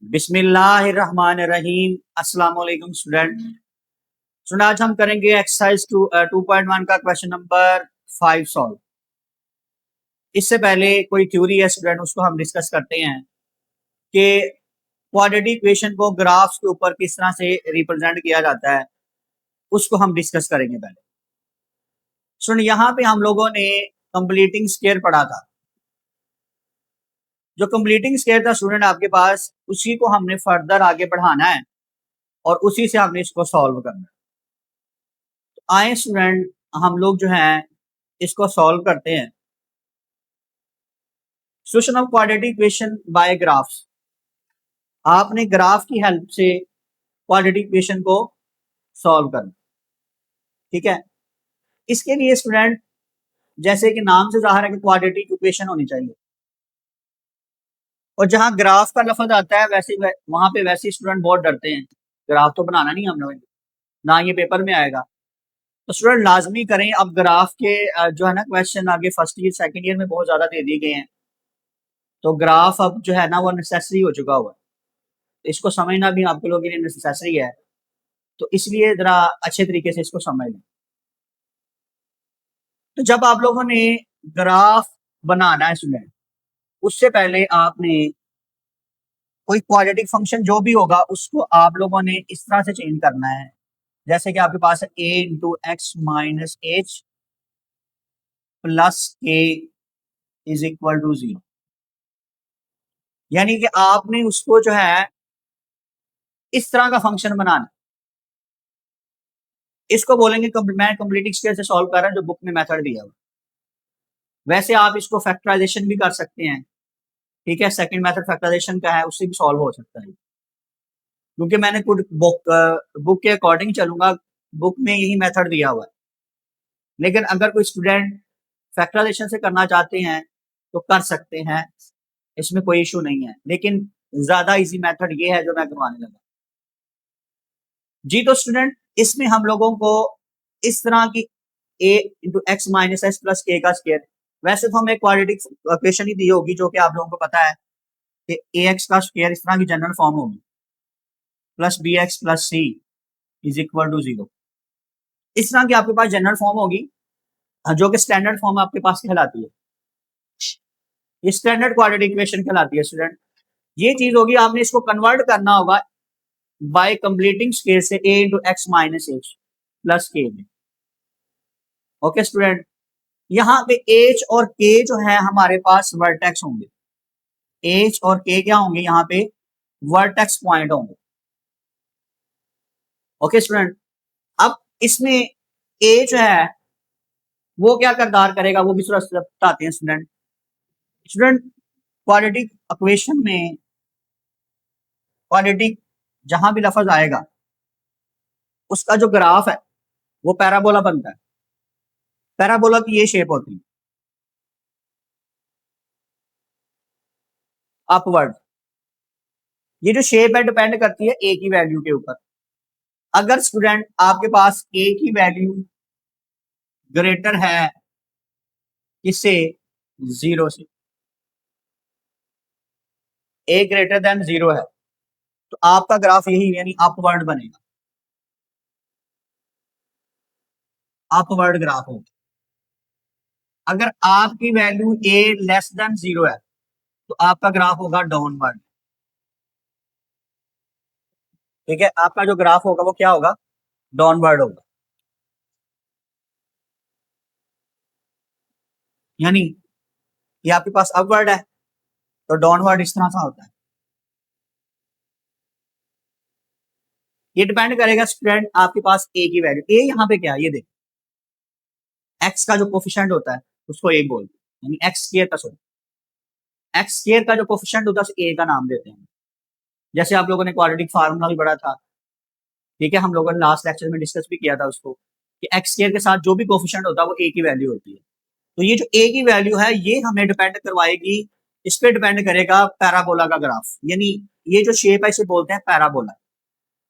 बिस्मिल्लाहिर्रहमानिर्रहीम। अस्सलाम वालेकुम स्टूडेंट। आज हम करेंगे एक्सरसाइज 2.1 का क्वेश्चन नंबर 5 सॉल्व। इससे पहले कोई थ्योरी है स्टूडेंट, उसको हम डिस्कस करते हैं कि क्वाड्रेटिक इक्वेशन को ग्राफ्स के ऊपर किस तरह से रिप्रेजेंट किया जाता है, उसको हम डिस्कस करेंगे। पहले स्टूडेंट यहाँ पे हम लोगों ने कंप्लीटिंग स्क्वायर पढ़ा था। जो कंप्लीटिंग स्क्वायर था स्टूडेंट आपके पास, उसी को हमने फर्दर आगे बढ़ाना है और उसी से हमने इसको सॉल्व करना है। तो आए स्टूडेंट हम लोग जो हैं इसको सॉल्व करते हैं। Solution of quadratic equation by graphs. आपने ग्राफ की हेल्प से क्वाड्रेटिक इक्वेशन को सॉल्व करना, ठीक है। इसके लिए स्टूडेंट जैसे कि नाम से जाहिर है कि क्वाड्रेटिक इक्वेशन होनी चाहिए, और जहां ग्राफ का लफ्ज आता है वैसे वहां पे वैसे स्टूडेंट बहुत डरते हैं, ग्राफ तो बनाना नहीं हम लोग, ना ये पेपर में आएगा। तो स्टूडेंट लाजमी करें। अब ग्राफ के जो है ना क्वेश्चन आगे फर्स्ट ईयर सेकंड ईयर में बहुत ज्यादा दे दिए गए हैं, तो ग्राफ अब जो है ना वो नेसेसरी हो चुका हुआ है, तो इसको समझना भी आप लोगों के लिए नेसेसरी है। तो इसलिए जरा अच्छे तरीके से इसको समझ लें। तो जब आप लोगों ने ग्राफ बनाना है स्टूडेंट, उससे पहले आपने कोई क्वाड्रेटिक फंक्शन जो भी होगा उसको आप लोगों ने इस तरह से चेंज करना है, जैसे कि आपके पास है a into X minus H plus के इज इक्वल टू 0। यानी कि आपने उसको जो है इस तरह का फंक्शन बनाना, इसको बोलेंगे मैं कंप्लीटिंग स्क्वायर से सॉल्व कर रहा हूं जो बुक में मेथड दिया हुआ। वैसे आप इसको फैक्टराइजेशन भी कर सकते हैं, ठीक है। सेकंड मेथड फैक्टराइजेशन का है, उससे भी सॉल्व हो सकता है, क्योंकि मैंने खुद बुक के अकॉर्डिंग चलूंगा, बुक में यही मेथड दिया हुआ है। लेकिन अगर कोई स्टूडेंट फैक्टराइजेशन से करना चाहते हैं तो कर सकते हैं, इसमें कोई इशू नहीं है। लेकिन ज्यादा इजी मेथड ये है जो मैं करवाने लगा जी। तो स्टूडेंट इसमें हम लोगों को इस तरह की a into X minus S plus के का स्क्वायर, वैसे तो हमें क्वाड्रेटिक इक्वेशन ही दी होगी जो कि आप लोगों को पता है कि ए एक्स का स्क्वायर इस तरह की जनरल फॉर्म होगी plus B X plus C is equal to 0। इस तरह की आपके पास जनरल फॉर्म होगी, जो कि स्टैंडर्ड फॉर्म आपके पास कहलाती है। ये स्टैंडर्ड क्वाड्रेटिक इक्वेशन कहलाती है स्टूडेंट। ये चीज होगी, आपने इसको कन्वर्ट करना होगा बाय कंप्लीटिंग स्क्वायर से a into X minus H plus के में। ओके स्टूडेंट, यहाँ पे h और k जो है हमारे पास वर्टेक्स होंगे। h और k क्या होंगे, यहाँ पे वर्टेक्स पॉइंट होंगे। ओके स्टूडेंट, अब इसमें a जो है वो क्या किरदार करेगा वो भी थोड़ा बताते हैं स्टूडेंट। स्टूडेंट क्वाड्रेटिक इक्वेशन में क्वाड्रेटिक जहां भी लफ्ज आएगा उसका जो ग्राफ है वो पैराबोला बनता है। पैराबोला की ये शेप होती है अपवर्ड। ये जो शेप है डिपेंड करती है ए की वैल्यू के ऊपर। अगर स्टूडेंट आपके पास ए की वैल्यू ग्रेटर है किससे, 0 से, ए ग्रेटर देन 0 है, तो आपका ग्राफ यही यानी अपवर्ड बनेगा, अपवर्ड ग्राफ होगा। अगर आपकी वैल्यू ए लेस देन 0 है तो आपका ग्राफ होगा डाउनवर्ड, ठीक है। आपका जो ग्राफ होगा वो क्या होगा, डाउनवर्ड होगा। यानी ये आपके पास अपवर्ड है तो डाउनवर्ड इस तरह सा होता है। ये डिपेंड करेगा स्टूडेंट आपके पास ए की वैल्यू, ए यहाँ पे क्या है ये देखो, एक्स का जो कोफिशिएंट होता है उसको ए बोलते हैं, यानी एक्स स्क्वायर का एक्स स्क्वायर का जो कोफिशिएंट होता है उसे ए का नाम देते हैं। जैसे आप लोगों ने क्वाड्रेटिक फार्मूला भी पढ़ा था, ठीक है, हम लोगों ने लास्ट लेक्चर में डिस्कस भी किया था उसको, कि एक्स स्क्वायर के साथ जो भी कोफिशिएंट होता है वो ए की वैल्यू होती है। तो ये जो ए की वैल्यू है ये हमें डिपेंड करवाएगी, इस पे डिपेंड करेगा पैराबोला का ग्राफ। यानी ये जो शेप है इसे बोलते हैं पैराबोला।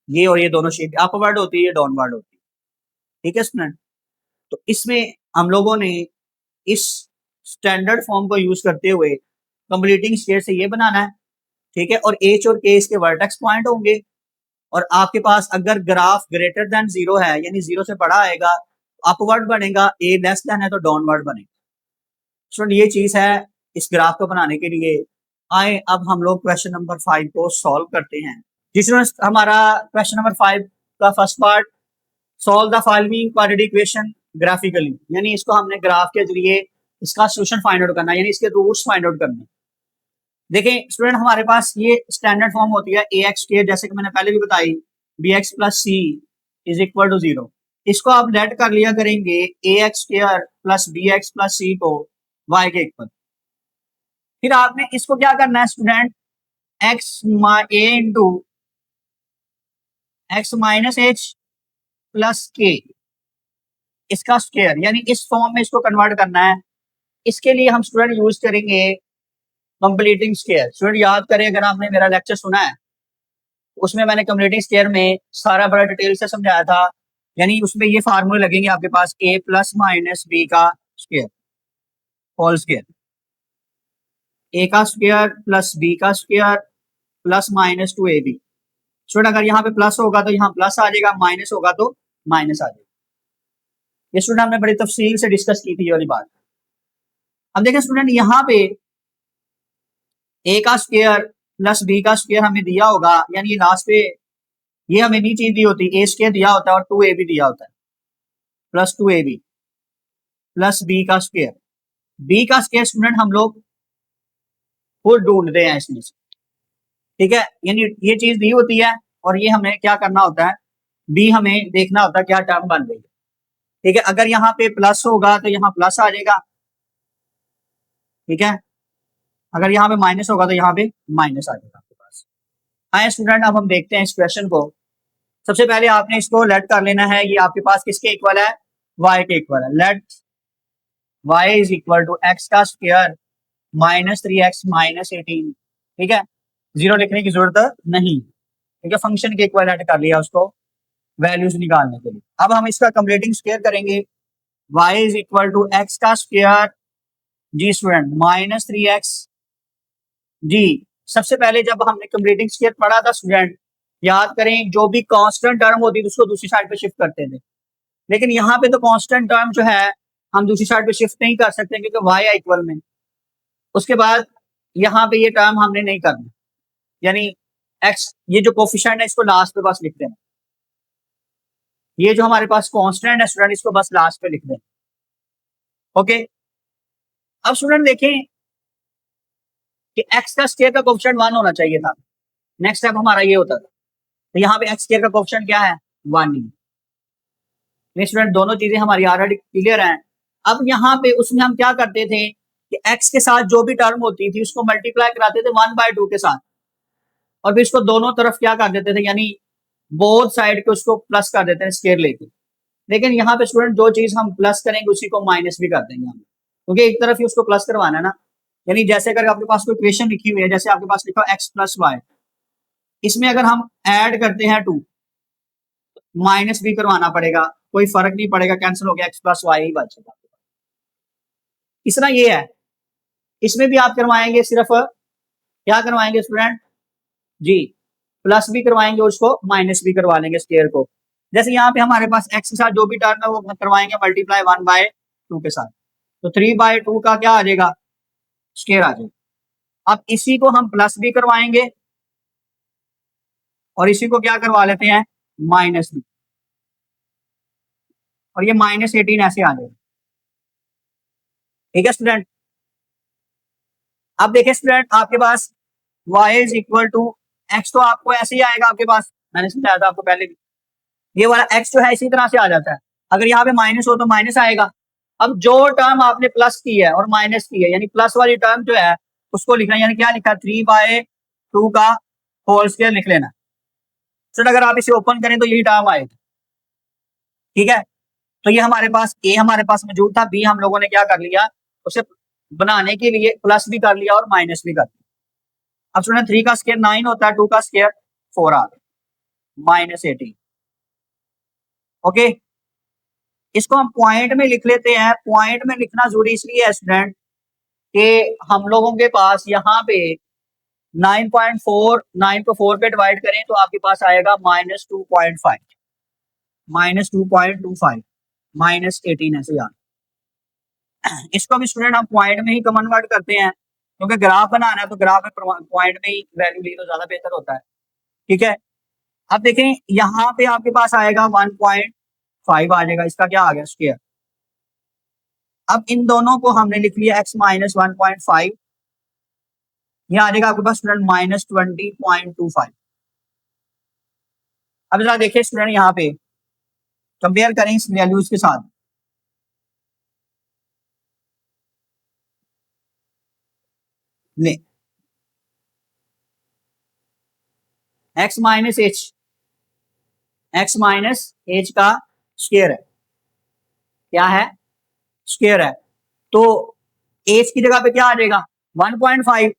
ये और ये दोनों शेप अपवर्ड होती है, डाउनवर्ड होती है, ठीक है स्टूडेंट। तो इसमें हम लोगों ने इस स्टैंडर्ड फॉर्म को यूज करते हुए कंप्लीटिंग स्क्वायर से ये बनाना है ठीक है, और एच और के इसके वर्टेक्स पॉइंट होंगे, और आपके पास अगर ग्राफ ग्रेटर देन 0 है यानी 0 से बड़ा आएगा अपवर्ड बनेगा, ए लेस देन है तो डाउनवर्ड बनेगा। स्टूडेंट ये चीज है इस ग्राफ को बनाने के लिए। आए अब हम लोग क्वेश्चन नंबर 5 को सॉल्व करते हैं। जिसमें हमारा क्वेश्चन नंबर 5 का first part, solve the following quadratic equation graphically, यानी इसको हमने ग्राफ के जरिए इसका सोल्यूशन फाइंड आउट करना है, यानी इसके रूट्स फाइंड आउट करने। देखें स्टूडेंट हमारे पास ये स्टैंडर्ड फॉर्म होती है ए एक्स स्क्वायर, जैसे कि मैंने पहले भी बताई, B X plus C is equal to 0। इसको आप लेट कर लिया करेंगे A X square plus B X plus C को वाई के इक्वल। फिर आपने इसको क्या करना है student, X A into X minus H plus K इसका स्क्वायर, यानी इस फॉर्म में इसको कन्वर्ट करना है। इसके लिए हम स्टूडेंट यूज करेंगे कंप्लीटिंग स्क्वायर। स्टूडेंट याद करें, अगर आपने मेरा लेक्चर सुना है उसमें मैंने कंप्लीटिंग स्क्वायर में सारा बड़ा डिटेल से समझाया था, यानी उसमें ये फार्मूले लगेंगे आपके पास, ए प्लस माइनस बी का स्क्वायर होल स्क्वायर, ए का स्क्वायर प्लस बी का square plus minus 2ab। Student अगर यहाँ पे प्लस होगा तो यहाँ प्लस आ जाएगा, माइनस होगा तो माइनस आ जाएगा। ये स्टूडेंट हमने बड़ी तफसील से डिस्कस की थी ये वाली बात। अब देखें स्टूडेंट, यहाँ पे ए का स्क्वायर प्लस बी का स्क्वायर हमें दिया होगा, यानी लास्ट पे ये हमें नहीं चीज दी होती, ए स्क्वायर दिया होता है और 2ab दिया होता है, प्लस 2ab प्लस बी का स्क्वायर। बी का स्क्वायर स्टूडेंट हम लोग खुद ढूंढते हैं इसमें से, ठीक है, यानी ये चीज दी होती है और ये हमें क्या करना होता है, बी हमें देखना होता है क्या टर्म बन रही है। ठीक है, अगर यहाँ पे प्लस होगा तो यहाँ प्लस आ जाएगा, ठीक है, अगर यहाँ पे माइनस होगा तो यहाँ पे माइनस आ जाएगा आपके पास। आए स्टूडेंट अब हम देखते हैं इस क्वेश्चन को। सबसे पहले आपने इसको लेट कर लेना है, ये आपके पास किसके इक्वल है, वाई के इक्वल है। Let Y is equal to X का स्क्वायर माइनस 3x माइनस 18, ठीक है, 0 लिखने की जरूरत नहीं, ठीक है, फंक्शन के इक्वल लेट कर लिया उसको वैल्यूज निकालने के लिए। अब हम इसका कंप्लीटिंग स्क्वायर करेंगे, y is equal to X का स्क्वायर जी स्टूडेंट माइनस 3x जी। सबसे पहले जब हमने कंप्लीटिंग स्क्वायर पढ़ा था स्टूडेंट, याद करें जो भी कांस्टेंट टर्म होती थी उसको दूसरी साइड पे शिफ्ट करते थे, लेकिन यहाँ पे तो कांस्टेंट टर्म जो है हम दूसरी साइड पे शिफ्ट नहीं कर सकते क्योंकि y है इक्वल में। उसके बाद यहाँ पे ये टर्म हमने नहीं करना, यानी x ये जो कोफिशिएंट है इसको लास्ट पे बस लिख देना, ये जो हमारे पास कांस्टेंट है स्टूडेंट इसको बस लास्ट पे लिख देना। ओके, अब स्टूडेंट देखें कि x का स्क्वायर का कोफिशिएंट 1 होना चाहिए था, नेक्स्ट स्टेप हमारा ये होता था, तो यहाँ पे x स्क्वायर का कोफिशिएंट क्या है, 1 ही। स्टूडेंट दोनों चीजें हमारी ऑलरेडी क्लियर हैं। अब यहाँ पे उसमें हम क्या करते थे कि x के साथ जो भी टर्म होती थी उसको मल्टीप्लाई कराते थे 1/2 के साथ, और फिर इसको दोनों तरफ क्या कर देते थे, यानी बोथ साइड के उसको प्लस कर देते हैं स्क्वायर लेके। लेकिन यहाँ पे स्टूडेंट जो चीज हम प्लस करेंगे उसी को माइनस भी कर देंगे हम, क्योंकि एक तरफ ही उसको प्लस करवाना है ना। यानी जैसे अगर आपके पास कोई इक्वेशन लिखी हुई है, जैसे आपके पास लिखा x प्लस वाई, इसमें अगर हम ऐड करते हैं 2, माइनस भी करवाना पड़ेगा, कोई फर्क नहीं पड़ेगा, कैंसिल हो गया, x प्लस वाई ही बचेगा। तीसरा ये है, इसमें भी आप करवाएंगे सिर्फ क्या करवाएंगे स्टूडेंट जी, प्लस भी करवाएंगे उसको माइनस भी करवा लेंगे स्क्वायर को। जैसे यहाँ पे हमारे पास x के साथ जो भी टर्म है वो करवाएंगे मल्टीप्लाई 1/2 के साथ, तो 3/2 का क्या आ जाएगा, स्क्वायर आ जाएगा। अब इसी को हम प्लस भी करवाएंगे और इसी को क्या करवा लेते हैं, माइनस भी, और ये माइनस 18 ऐसे आ जाएगा। ठीक है स्टूडेंट, अब देखिए स्टूडेंट आपके पास y is equal to x, तो आपको ऐसे ही आएगा आपके पास, मैंने समझाया था आपको पहले भी, ये वाला x जो है इसी तरह से आ जाता है, अगर यहाँ पे माइनस हो तो माइनस आएगा। अब जो टर्म आपने प्लस की है और माइनस की है, यानी प्लस वाली टर्म जो है उसको लिखना, यानी क्या लिखा, 3/2 का होल स्क्वायर लिख लेना। तो अगर आप इसे ओपन करें तो यही टर्म आएगा, ठीक है। तो ये हमारे पास a हमारे पास मौजूद था, b हम लोगों ने क्या कर लिया, उसे बनाने के लिए प्लस भी कर लिया और माइनस भी कर लिया। अब स्टूडेंट 3 का स्क्वायर 9 होता है, 2 का स्क्वायर 4 आ गया, माइनस 18। ओके, इसको हम पॉइंट में लिख लेते हैं। पॉइंट में लिखना जरूरी इसलिए है स्टूडेंट कि हम लोगों के पास यहाँ पे 9.4, 9 को 4 पे डिवाइड करें तो आपके पास आएगा -2.5, -2.25, -18 ऐसे यार। इसको भी स्टूडेंट हम पॉइंट में ही कन्वर्ट करते हैं, क्योंकि ग्राफ बनाना है तो ग्राफ में पॉइंट में ही वैल्यू ली तो ज्यादा बेहतर होता है। ठीक है, अब देखें यहाँ पे आपके पास आएगा 1.5 आ जाएगा, इसका क्या आ गया स्क्वायर। अब इन दोनों को हमने लिख लिया x माइनस 1.5, यह आ जाएगा आपके पास स्टूडेंट -20.25। अब जरा देखिए स्टूडेंट यहाँ पे कंपेयर करें इस वैल्यूज के साथ। ले x minus H, x minus H का स्क्वायर है, क्या है स्क्वायर है, तो एच की जगह पे क्या आ जाएगा 1.5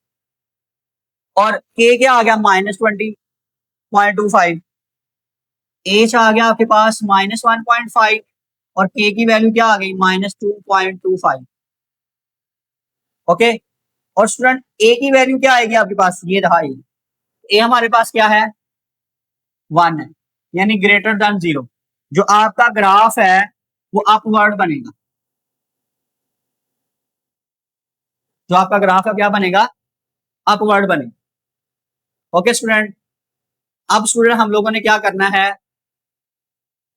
और k क्या आ गया -20.25, एच आ गया आपके पास -1.5 और k की वैल्यू क्या आ गई -2.25। ओके, और स्टूडेंट a की वैल्यू क्या आएगी आपके पास, ये रहा ये a हमारे पास क्या है 1 है, यानी ग्रेटर देन 0। जो आपका ग्राफ है वो अपवर्ड बनेगा, जो आपका ग्राफ है क्या बनेगा अपवर्ड बनेगा। ओके स्टूडेंट, अब स्टूडेंट हम लोगों ने क्या करना है,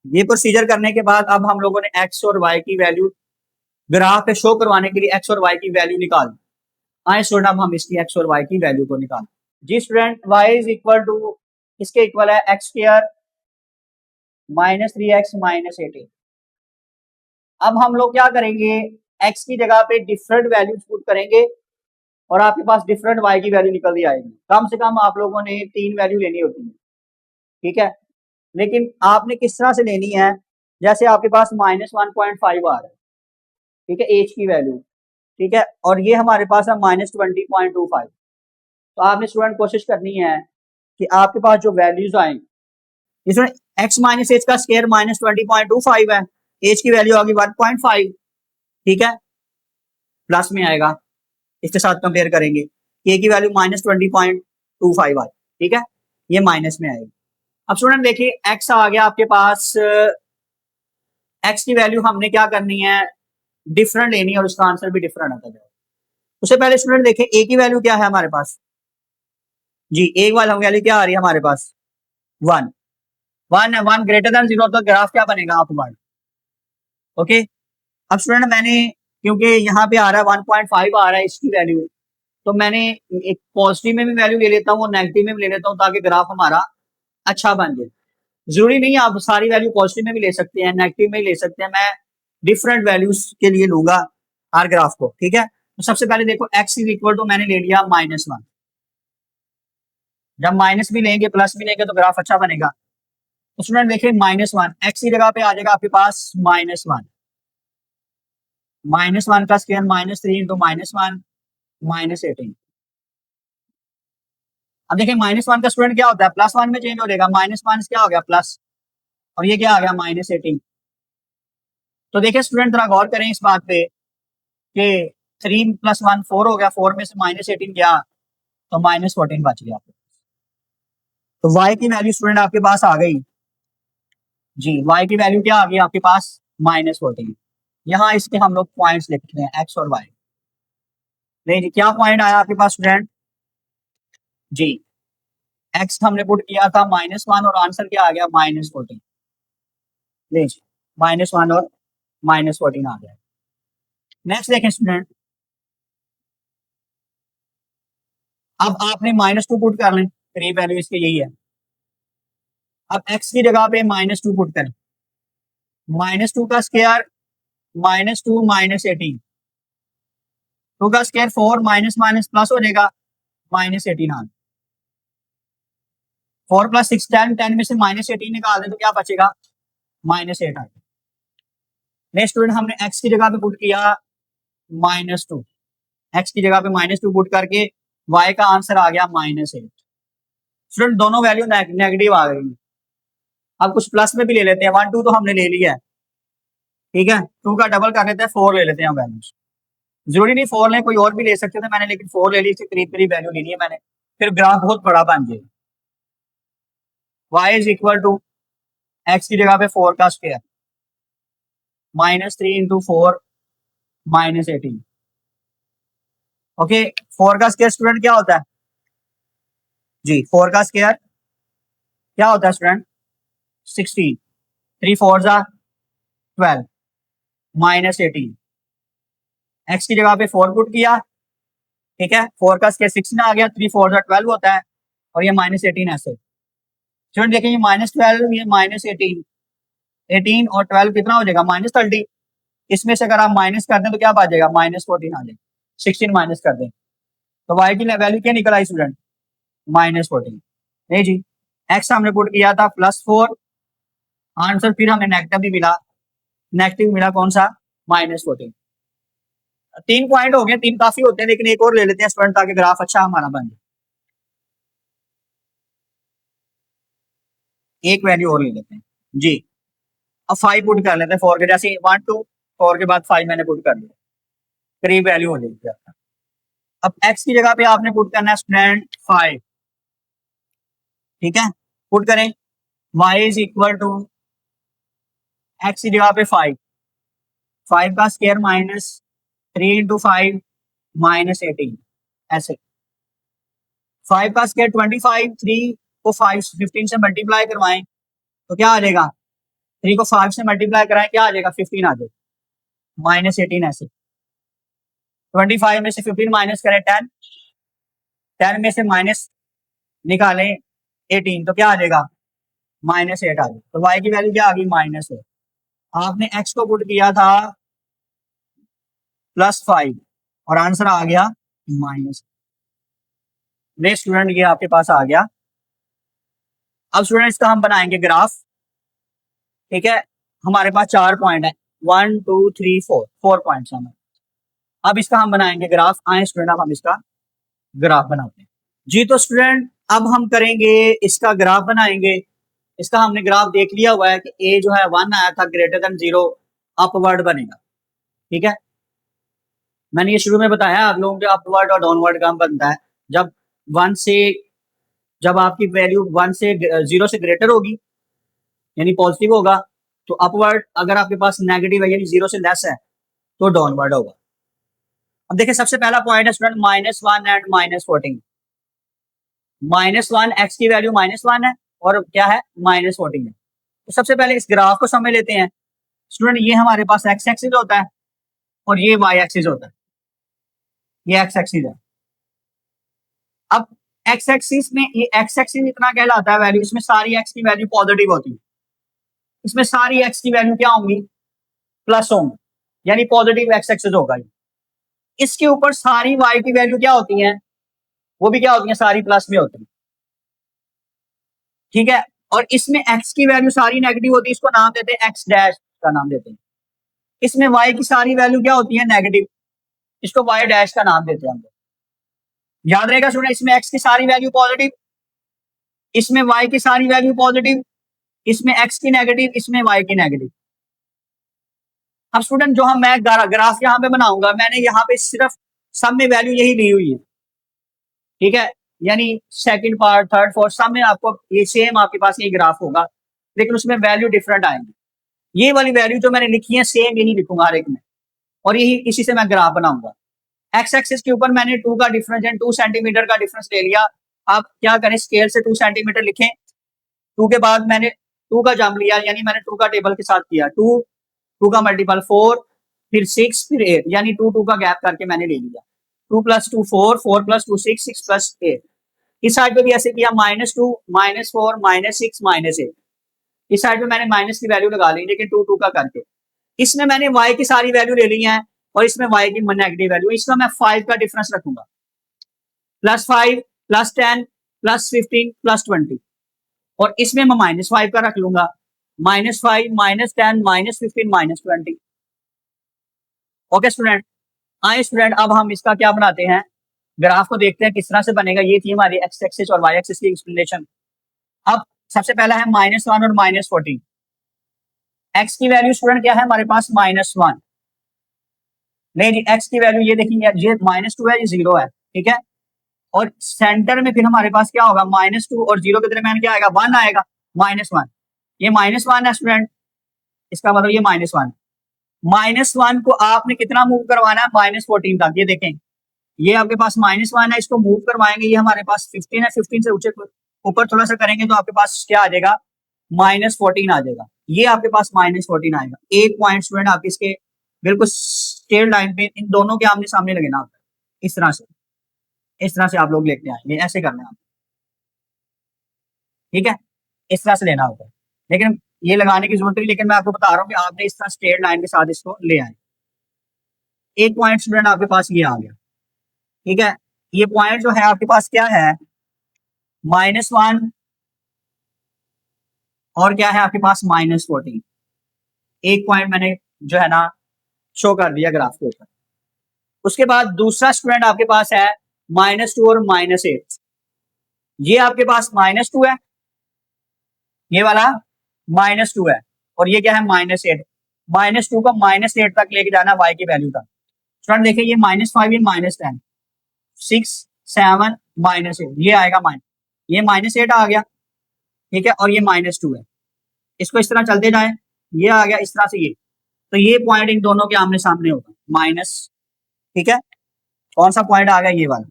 ये प्रोसीजर करने के बाद अब हम लोगों ने x और y की वैल्यू ग्राफ पे शो करवाने के लिए x और y की वैल्यू निकाल। आए स्टूडेंट अब हम इसकी x और y की वैल्यू को निकाल। जी student, y is equal to इसके इक्वल है x स्क्वायर -3x -18। अब हम लोग क्या करेंगे, x की जगह पे डिफरेंट वैल्यूज पुट करेंगे और आपके पास डिफरेंट y की वैल्यू निकल दी आएगी। कम से कम आप लोगों ने 3 वैल्यू लेनी होती है, ठीक है, लेकिन आपने किस तरह से लेनी है, जैसे आपके पास -1.5 आ रहा है, ठीक है, एच की वैल्यू, ठीक है, और ये हमारे पास है -20.25। तो आपने स्टूडेंट कोशिश करनी है कि आपके पास जो वैल्यूज आए, इसमें x माइनस एच का स्क्वायर -20.25 है, एच की वैल्यू आ गई 1.5, ठीक है, प्लस में आएगा, इसके साथ कंपेयर करेंगे k की वैल्यू -20.25 आई, ठीक है, ये माइनस में आएगी। अब स्टूडेंट देखिए x आ गया आपके पास, x की वैल्यू हमने क्या करनी है डिफरेंट लेनी है और उसका आंसर भी डिफरेंट आता है। उससे पहले स्टूडेंट देखें a की वैल्यू क्या है हमारे पास, जी a वाला वैल्यू क्या आ रही है हमारे पास 1, 1 है, 1 ग्रेटर देन 0 तो ग्राफ क्या बनेगा अपवर्ड। ओके, अब स्टूडेंट मैंने क्योंकि यहाँ पे आ रहा है 1.5 आ रहा है इसकी वैल्यू, तो मैंने एक पॉजिटिव में भी वैल्यू ले लेता हूँ और नेगेटिव में भी ले लेता हूँ ताकि ग्राफ हमारा अच्छा बन जाए। जरूरी नहीं आप सारी वैल्यू पॉजिटिव में भी ले सकते हैं, नेगेटिव में भी ले सकते हैं, मैं डिफरेंट वैल्यूज के लिए लूंगा हर ग्राफ को, ठीक है। तो सबसे पहले देखो x इज इक्वल टू मैंने ले लिया -1, जब माइनस भी लेंगे प्लस भी लेंगे तो ग्राफ अच्छा बनेगा। तो स्टूडेंट देखिए -1 x की जगह पे आ जाएगा आपके पास -1, -1 का स्क्वायर -3 इंटू -1 -18। अब देखिए -1 का स्टूडेंट क्या होता है +1 में चेंज हो जाएगा, -1 क्या हो गया प्लस, और ये क्या आ गया -18। तो देखिए स्टूडेंट जरा गौर करें इस बात पे कि 3 + 1 4 हो गया, 4 में से -18 गया तो -14 बच गया। तो y की वैल्यू स्टूडेंट आपके पास आ गई, जी y की वैल्यू क्या आ गई आपके पास -14। यहाँ इसके हम लोग पॉइंट्स लिखते हैं x और y। नहीं जी, क्या पॉइंट आया आपके पास स्टूडेंट, जी x हमने पुट किया था -1 और आंसर क्या आ गया -14। नहीं जी, -1 और -14 आ गया। नेक्स्ट देखें स्टूडेंट, अब आपने -2 पुट कर लें, करीब वैल्यू इसकी यही है। अब x की जगह पे -2 पुट करें, -2 का स्क्वायर -2 -18, 2 का स्क्वायर 4 माइनस माइनस प्लस हो जाएगा -18 आ, 4 + 6 10, 10 में से -18 निकाल दें तो क्या बचेगा -8 आ। नेक्स्ट स्टूडेंट हमने x की जगह पे पुट किया -2, x की जगह पे -2 पुट करके y का आंसर आ गया -8। स्टूडेंट दोनों वैल्यू नेगेटिव आ गई। अब कुछ प्लस में भी ले लेते हैं, 1 2 तो हमने ले लिया है, ठीक है, 2 का डबल कर लेते हैं, 4 ले लेते हैं वैल्यूज। जरूरी नहीं 4 लें, कोई और भी ले सकते थे मैंने, लेकिन 4 ले ली, इसकी करीब करीब वैल्यू लेनी है मैंने। फिर ग्राफ बहुत बड़ा बन जाएगा। y is equal to x की जगह पे 4 का स्क्वायर -3 इंटू 4 -18। ओके, 4 का स्क्वायर स्टूडेंट क्या होता है जी? 4 का स्क्वायर क्या होता है स्टूडेंट? 16। 3 4 जा 12 -18। x की जगह पे 4 पुट किया, ठीक है, 4 का स्क्वायर 16 आ गया, 3 4 जा 12 होता है, और ये -18 ऐसे। स्टूडेंट देखिए, ये -12 ये -18, 18 और 12 कितना हो जाएगा? -30। इसमें से अगर आप माइनस कर दें तो क्या आ जाएगा? -14 आ जाएगा। 16 माइनस कर दें तो y की वैल्यू क्या निकल आई स्टूडेंट? -14। नहीं जी, x हमने पुट किया था +4, आंसर फिर हमें नेगेटिव भी मिला। नेगेटिव मिला कौन सा? -14। 3 पॉइंट हो गए, 3 काफी होते हैं, लेकिन एक और ले लेते हैं स्टूडेंट ताकि ग्राफ अच्छा हमारा बन जाए। एक वैल्यू और ले लेते हैं जी। अब 5 पुट कर लेते हैं 4 के, जैसे 1 2 4 के बाद 5 मैंने पुट कर दिया, करीब वैल्यू हो जाएगी आपका। अब x की जगह पे आपने पुट करना है स्टूडेंट 5, ठीक है, पुट करें y is equal to x की जगह पे 5, 5 का स्क्वायर -3 इंटू 5 -18 ऐसे। 5 का स्क्वायर 25, 3 को 15 से मल्टीप्लाई करवाएं तो क्या आ जाएगा? 3 को 5 से मल्टीप्लाई कराएं क्या आ जाएगा? 15 आ जाएगा, -18 ऐसे। 25 में से 15 माइनस करें 10, 10 में से माइनस निकालें 18 तो क्या आ जाएगा? -8 आ जाएगा। तो y की वैल्यू क्या आ गई? -8। आपने x को पुट किया था +5 और आंसर आ गया -। नेक्स्ट स्टूडेंट ये आपके पास आ गया। अब स्टूडेंट इसका हम बनाएंगे ग्राफ, ठीक है, हमारे पास 4 पॉइंट है, 1 2 3 4, 4 पॉइंट्स हैं। अब इसका हम बनाएंगे ग्राफ। आए स्टूडेंट, अब हम इसका ग्राफ बनाते हैं जी। तो स्टूडेंट अब हम करेंगे इसका ग्राफ बनाएंगे। इसका हमने ग्राफ देख लिया हुआ है कि a जो है 1 आया था, ग्रेटर देन 0 अपवर्ड बनेगा, ठीक है। मैंने ये शुरू में बताया आप लोगों के अपवर्ड और डाउनवर्ड का बनता है जब 1 से, जब आपकी वैल्यू 1 से 0 से ग्रेटर होगी यानी पॉजिटिव होगा तो अपवर्ड, अगर आपके पास नेगेटिव है यानी 0 से लेस है तो डाउनवर्ड होगा। अब देखिए सबसे पहला पॉइंट है स्टूडेंट -1 एंड -14। -1 x की वैल्यू -1 है और क्या है? -14 है। तो सबसे पहले इस ग्राफ को समझ लेते हैं स्टूडेंट। ये हमारे पास x एक्सिस होता है और ये y एक्सिस होता है, ये x एक्सिस है। अब x एक्सिस में ये x एक्सिस इतना कहलाता है वैल्यू, इसमें सारी x की वैल्यू पॉजिटिव होती है, इसमें सारी x की वैल्यू क्या होंगी? प्लस होंगी, यानी पॉजिटिव x एक्सिस होगा। इसके ऊपर सारी y की वैल्यू क्या होती है? वो भी क्या होती है? सारी प्लस में होती है, ठीक है। और इसमें x की वैल्यू सारी नेगेटिव होती है, इसको नाम देते हैं x डैश का नाम देते हैं। इसमें y की सारी वैल्यू क्या होती है? नेगेटिव, इसको y डैश का नाम देते हैं हम। याद रहेगा स्टूडेंट, इसमें x की सारी वैल्यू पॉजिटिव, इसमें y की सारी वैल्यू पॉजिटिव, इसमें x की नेगेटिव, इसमें y की नेगेटिव। अब स्टूडेंट जो हम मैं ग्राफ यहाँ पे बनाऊंगा, मैंने यहाँ पे सिर्फ सब में वैल्यू यही ली हुई है, ठीक है, यानी सेकंड पार्ट थर्ड फोर्थ सब में आपको ये सेम आपके पास ये ग्राफ होगा, लेकिन उसमें वैल्यू डिफरेंट आएंगी। ये वाली वैल्यू जो मैंने लिखी है सेम यही लिखूंगा हर एक में, और यही इसी से मैं ग्राफ बनाऊंगा। एक्स एक्सिस के ऊपर मैंने 2 का डिफरेंस यानी 2 सेंटीमीटर का डिफरेंस ले लिया। आप क्या करें, स्केल से 2 सेंटीमीटर लिखें, 2 के बाद मैंने 2 का जंप लिया, यानी मैंने 2 का टेबल के साथ किया, 2 का मल्टीपल 4, फिर 6, फिर 8, यानी 2 का गैप करके मैंने ले लिया। 2 + 2 4, 4 + 2 6, 6 + 8। इस साइड पे भी ऐसे किया, -2 -4 -6 -8। इस साइड पे मैंने माइनस की वैल्यू लगा ली, लेकिन 2 का करके। इसमें मैंने y की सारी वैल्यू ले ली है और इसमें y की नेगेटिव वैल्यू, इसमें मैं 5 का डिफरेंस रखूंगा, +5 +10 +15 +20, और इसमें मैं -5 का रख लूंगा, -5 -10 -15 -20। ओके स्टूडेंट, आए स्टूडेंट अब हम इसका क्या बनाते हैं, ग्राफ को देखते हैं किस तरह से बनेगा। ये थी हमारी एक्स एक्सिस और वाई एक्सिस की एक्सप्लेनेशन। अब सबसे पहला है -1 और -14। एक्स की वैल्यू स्टूडेंट क्या है हमारे पास? -1। नहीं जी, एक्स की वैल्यू ये देखिए, ये -2 है, ये 0 है, ठीक है। और सेंटर में फिर हमारे पास क्या होगा, -2 और 0 के दरमियान क्या आएगा, 1 आएगा, -1। ये -1 है स्टूडेंट, इसका मतलब ये -1। -1 को आपने कितना मूव करवाना है, -14 तक। ये देखें, ये आपके पास -1 है, इसको मूव करवाएंगे, ये हमारे पास 15 है, 15 से ऊपर थोड़ा सा करेंगे तो आपके पास क्या आ जाएगा, -14 आ जाएगा। ये आपके पास -14 आएगा। एक पॉइंट स्टूडेंट आप इसके बिल्कुल स्ट्रेट लाइन पे इन दोनों के आमने सामने लगेना होता है, इस तरह से आप लोग लेते आएंगे, ऐसे करना है, ठीक है, इस तरह से लेना होता है। लेकिन ये लगाने की जरूरत नहीं, लेकिन मैं आपको बता रहा हूँ कि आपने इस तरह स्ट्रेट लाइन के साथ इसको ले आए। एक पॉइंट स्टूडेंट आपके पास ये आ गया, ठीक है। ये पॉइंट जो है आपके पास क्या है, -1 और क्या है आपके पास, -14। एक पॉइंट मैंने जो है ना शो कर दिया ग्राफ के ऊपर। उसके बाद दूसरा स्टूडेंट आपके पास है -2 और -8। ये आपके पास -2 है, ये वाला -2 है, और ये क्या है, -8। -2 को -8 तक लेके जाना y की वैल्यू तक। स्टूडेंट देखिए, ये -5, ये -10, 6, 7, -8, ये आएगा ये -8 आ गया, ठीक है, और ये -2 है। इसको इस तरह चलते जाए, ये आ गया इस तरह से, ये तो ये पॉइंट इन दोनों के आमने सामने होगा, माइनस, ठीक है। कौन सा पॉइंट आ गया, ये वाला।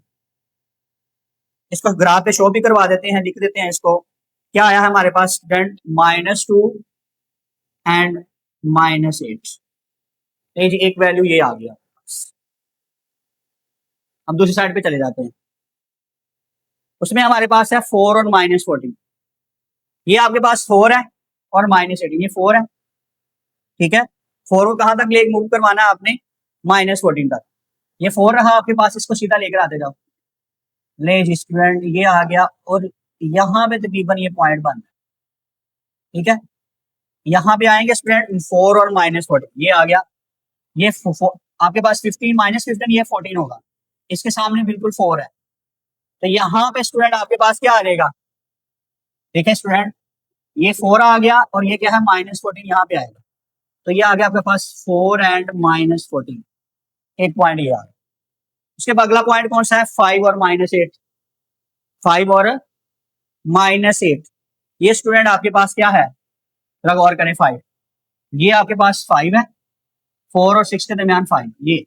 इसको ग्राफ पे शो भी करवा देते हैं, लिख देते हैं इसको। क्या आया है हमारे पास स्टूडेंट, -2 एंड -8। एक वैल्यू ये आ गया। अब दूसरी साइड पे चले जाते हैं, उसमें हमारे पास है 4 और -14। ये आपके पास 4 है और -8, ये 4 है, ठीक है। 4 को कहां तक ले मूव करवाना है आपने, -14 तक। ये 4 रहा आपके पास, इसको सीधा लेकर आते जाओ। ले जी स्टूडेंट, ये आ गया, और यहाँ पे तकरीबन ये पॉइंट बन है, ठीक है। यहाँ पे आएंगे स्टूडेंट 4 और -14, ये आ गया। ये आपके पास 15 -15, ये 14 होगा, इसके सामने बिल्कुल 4 है। तो यहाँ पे स्टूडेंट आपके पास क्या आ जाएगा, देखें स्टूडेंट, ये 4 आ गया और ये क्या है, -14 यहाँ पे आएगा। तो ये आ गया आपके पास 4 एंड -14, एक पॉइंट ये आ गया। उसके बाद अगला पॉइंट कौन सा है, 5 और -8, 5 और -8। ये स्टूडेंट आपके पास क्या है, जरा गौर करें, 5, ये आपके पास 5 है, 4 और 6 के दरमियान 5, ये,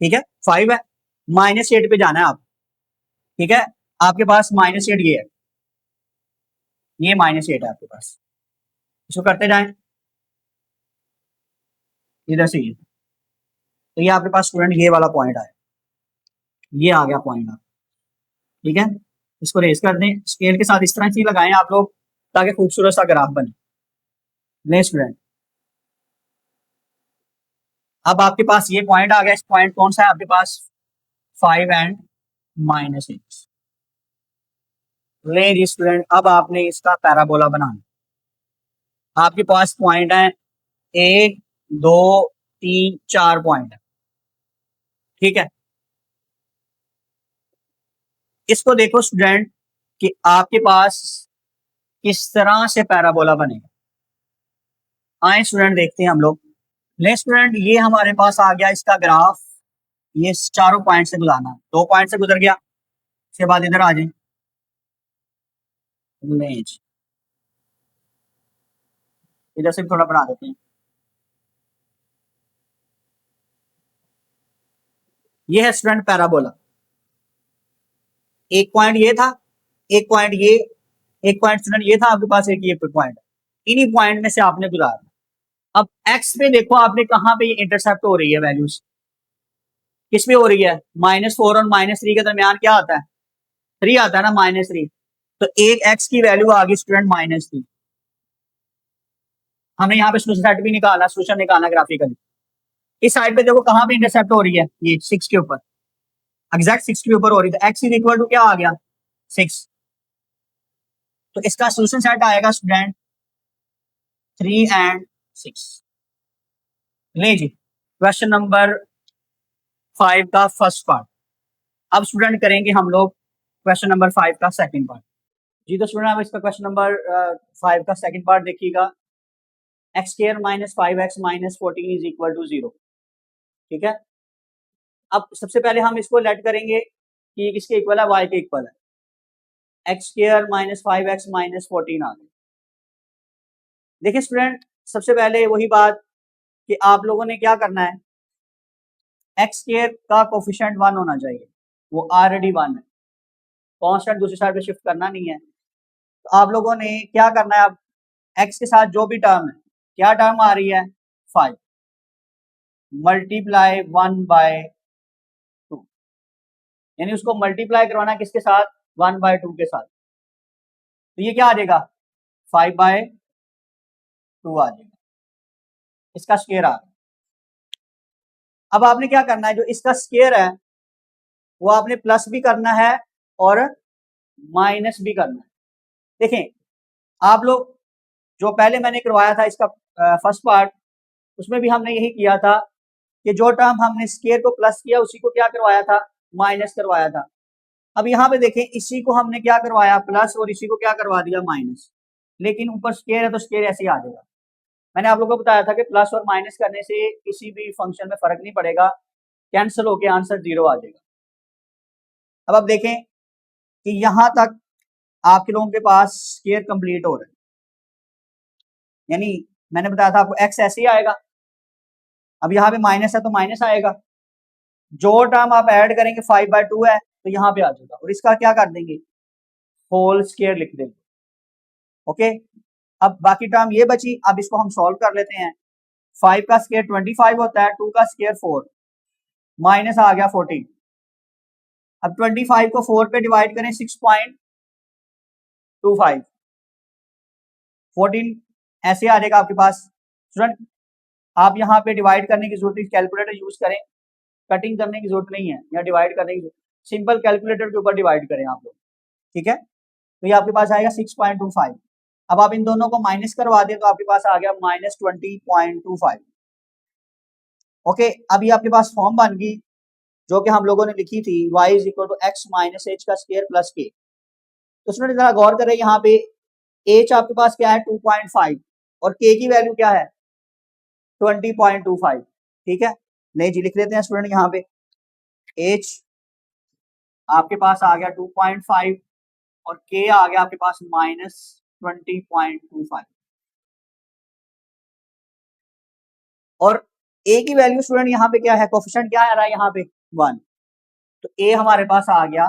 ठीक है, 5 है, -8 पे जाना है आप, ठीक है। आपके पास -8 ये है, ये -8 है आपके पास, इसको करते जाएं इधर से ये। तो ये आपके पास स्टूडेंट ये वाला पॉइंट आया, ये आ गया पॉइंट आप, ठीक है। इसको रेस कर दें, स्केल के साथ इस तरह से लगाएं आप लोग, ताकि खूबसूरत सा ग्राफ बने। ले स्टूडेंट, अब आपके पास ये पॉइंट आ गया, इस पॉइंट कौन सा है आपके पास, 5 एंड -8। ले जी स्टूडेंट, अब आपने इसका पैराबोला बनाना। आपके पास पॉइंट है 1, 2, 3, 4 पॉइंट है, ठीक है। इसको देखो स्टूडेंट कि आपके पास किस तरह से पैराबोला बनेगा। आए स्टूडेंट, देखते हैं हम लोग। ले स्टूडेंट, ये हमारे पास आ गया इसका ग्राफ, ये चारों पॉइंट से गुजरना, 2 पॉइंट से गुजर गया, उसके बाद इधर आ जाए, इधर से थोड़ा बढ़ा देते हैं। ये है स्टूडेंट पैराबोला, एक पॉइंट ये था, एक पॉइंट ये, एक पॉइंट स्टूडेंट ये था आपके पास, एक ये पॉइंट, इन्हीं पॉइंट में से आपने गुजारना। अब एक्स पे देखो आपने कहां पे ये इंटरसेप्ट हो रही है, वैल्यूज किस पे हो रही है, -4 और -3 के दरमियान क्या आता है, 3 आता है ना, -3। तो एक एक्स की वैल्यू आ गई स्टूडेंट -3। हमें यहाँ पे सेट भी निकालना, सोल्यूशन निकालना ग्राफिकली। इस साइड पे देखो कहां पे इंटरसेप्ट हो रही है, ये 6 के ऊपर, एग्जैक्ट 6 के ऊपर हो रही है। तो एक्स इज इक्वल टू क्या आ गया, 6। तो इसका सोल्यूशन सेट आएगा स्टूडेंट 3 एंड 6। ले जी, क्वेश्चन नंबर 5 का फर्स्ट पार्ट। अब स्टूडेंट करेंगे हम लोग क्वेश्चन नंबर 5 का सेकंड पार्ट। जी तो स्टूडेंट, अब इसका क्वेश्चन नंबर 5 का सेकंड पार्ट देखिएगा। X square -5x -14 is equal to 0, ठीक है। अब सबसे पहले हम इसको लेट करेंगे कि किसके इक्वल है, वाई के इक्वल है, x square minus 5x minus 14 आ गया। देखिए स्टूडेंट, सबसे पहले वही बात कि आप लोगों ने क्या करना है, एक्स स्क्वायर का कोफिशिएंट 1 होना चाहिए, वो ऑलरेडी 1 है, कांस्टेंट दूसरी साइड पे शिफ्ट करना नहीं है। तो आप लोगों ने क्या करना है, अब एक्स के साथ जो भी टर्म है, क्या टर्म आ रही है, 5 मल्टीप्लाई 1/2, यानी उसको मल्टीप्लाई करवाना किसके साथ, 1/2 के साथ। तो ये क्या आ जाएगा, 5/2 आ जाएगा, इसका स्क्वायर आ गया। अब आपने क्या करना है, जो इसका स्क्वायर है वो आपने प्लस भी करना है और माइनस भी करना है। देखें आप लोग, जो पहले मैंने करवाया था इसका फर्स्ट पार्ट, उसमें भी हमने यही किया था कि जो टर्म हमने स्क्वायर को प्लस किया उसी को क्या करवाया था, माइनस करवाया था। अब यहाँ पे देखें, इसी को हमने क्या करवाया, प्लस, और इसी को क्या करवा दिया, माइनस। लेकिन ऊपर स्क्वायर है तो स्क्वायर ऐसे ही आ जाएगा। मैंने आप लोगों को बताया था कि प्लस और माइनस करने से किसी भी फंक्शन में फर्क नहीं पड़ेगा, कैंसिल होके आंसर 0 आ जाएगा। अब आप देखें कि यहां तक आपके लोगों के पास स्क्वायर कंप्लीट हो रहा है, यानी मैंने बताया था आपको एक्स ऐसे ही आएगा। अब यहाँ पे माइनस है तो माइनस आएगा, जो टर्म आप ऐड करेंगे 5/2 है तो यहाँ पे आ जाएगा, और इसका क्या कर देंगे, होल स्क्वायर लिख देंगे। ओके, अब बाकी टर्म ये बची, अब इसको हम सॉल्व कर लेते हैं। 5 का स्क्वायर 25 होता है, 2 का स्क्वायर 4, माइनस आ गया 14। अब 25 को 4 पे डिवाइड करें 6.25, 14 ऐसे आ जाएगा आपके पास। स्टूडेंट आप यहाँ पे डिवाइड करने की जरूरत नहीं, कैलकुलेटर यूज करें, कटिंग करने की जरूरत नहीं है, या डिवाइड करने की, सिंपल कैलकुलेटर के ऊपर डिवाइड करें आप लोग, ठीक है। तो ये आपके पास आएगा 6.25। अब आप इन दोनों को माइनस करवा दें तो आपके पास आ गया -20.25। ओके, अभी आपके पास फॉर्म बन गई जो कि हम लोगों ने लिखी थी, y is equal to X minus H का स्क्वायर प्लस के। तो स्टूडेंट जरा गौर करें, यहाँ पे h आपके पास क्या है, 2.5, और k की वैल्यू क्या है, 20.25, ठीक है। नहीं जी, लिख लेते हैं स्टूडेंट, यहाँ पे h आपके पास आ गया 2.5 और k आ गया आपके पास -20.25, और a की वैल्यू स्टूडेंट यहाँ पे क्या है, कोफिशिएंट क्या आ रहा है यहाँ पे, 1, तो a हमारे पास आ गया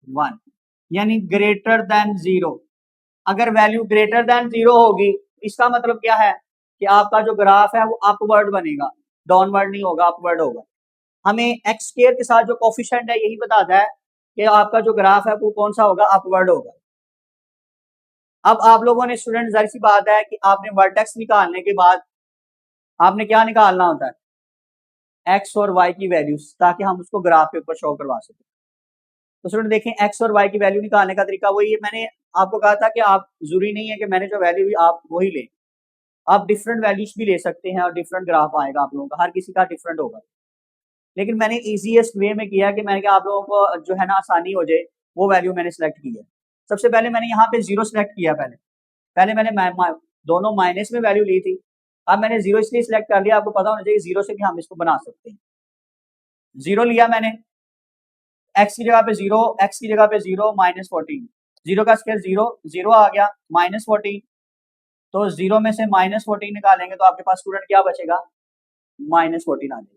1, यानी ग्रेटर देन 0। अगर वैल्यू ग्रेटर देन 0 होगी, इसका मतलब क्या है कि आपका जो ग्राफ है वो अपवर्ड बनेगा, डाउनवर्ड नहीं होगा, अपवर्ड होगा। हमें एक्स स्क्वायर के साथ जो कोफिशिएंट है यही बताता है कि आपका जो ग्राफ है वो कौन सा होगा, अपवर्ड होगा। अब आप लोगों ने स्टूडेंट, जाहिर सी बात है कि आपने वर्टेक्स निकालने के बाद आपने क्या निकालना होता है, एक्स और वाई की वैल्यूज, ताकि हम उसको ग्राफ के ऊपर शो करवा सकें। तो स्टूडेंट देखें, एक्स और वाई की वैल्यू निकालने का तरीका वही है, मैंने आपको कहा था कि आप जरूरी नहीं है कि मैंने जो वैल्यू ली आप वही लें, आप डिफरेंट वैल्यूज भी ले सकते हैं और डिफरेंट ग्राफ आएगा आप लोगों का, हर किसी का डिफरेंट होगा। लेकिन मैंने इजीएस्ट वे में किया कि मैंने कहा आप लोगों को जो है ना आसानी हो जाए, वो वैल्यू मैंने सेलेक्ट की है। सबसे पहले मैंने यहाँ पे 0 सेलेक्ट किया, पहले पहले मैंने दोनों माइनस में वैल्यू ली थी, अब मैंने 0 इसलिए सिलेक्ट कर लिया, आपको पता होना चाहिए 0 से भी हम इसको बना सकते हैं। 0 लिया मैंने, एक्स की जगह पे 0, एक्स की जगह पे 0, -14, 0 का स्क्वायर 0, 0 आ गया, -14, तो 0 में से -14 निकालेंगे तो आपके पास स्टूडेंट क्या बचेगा, -14 आ जाएगा।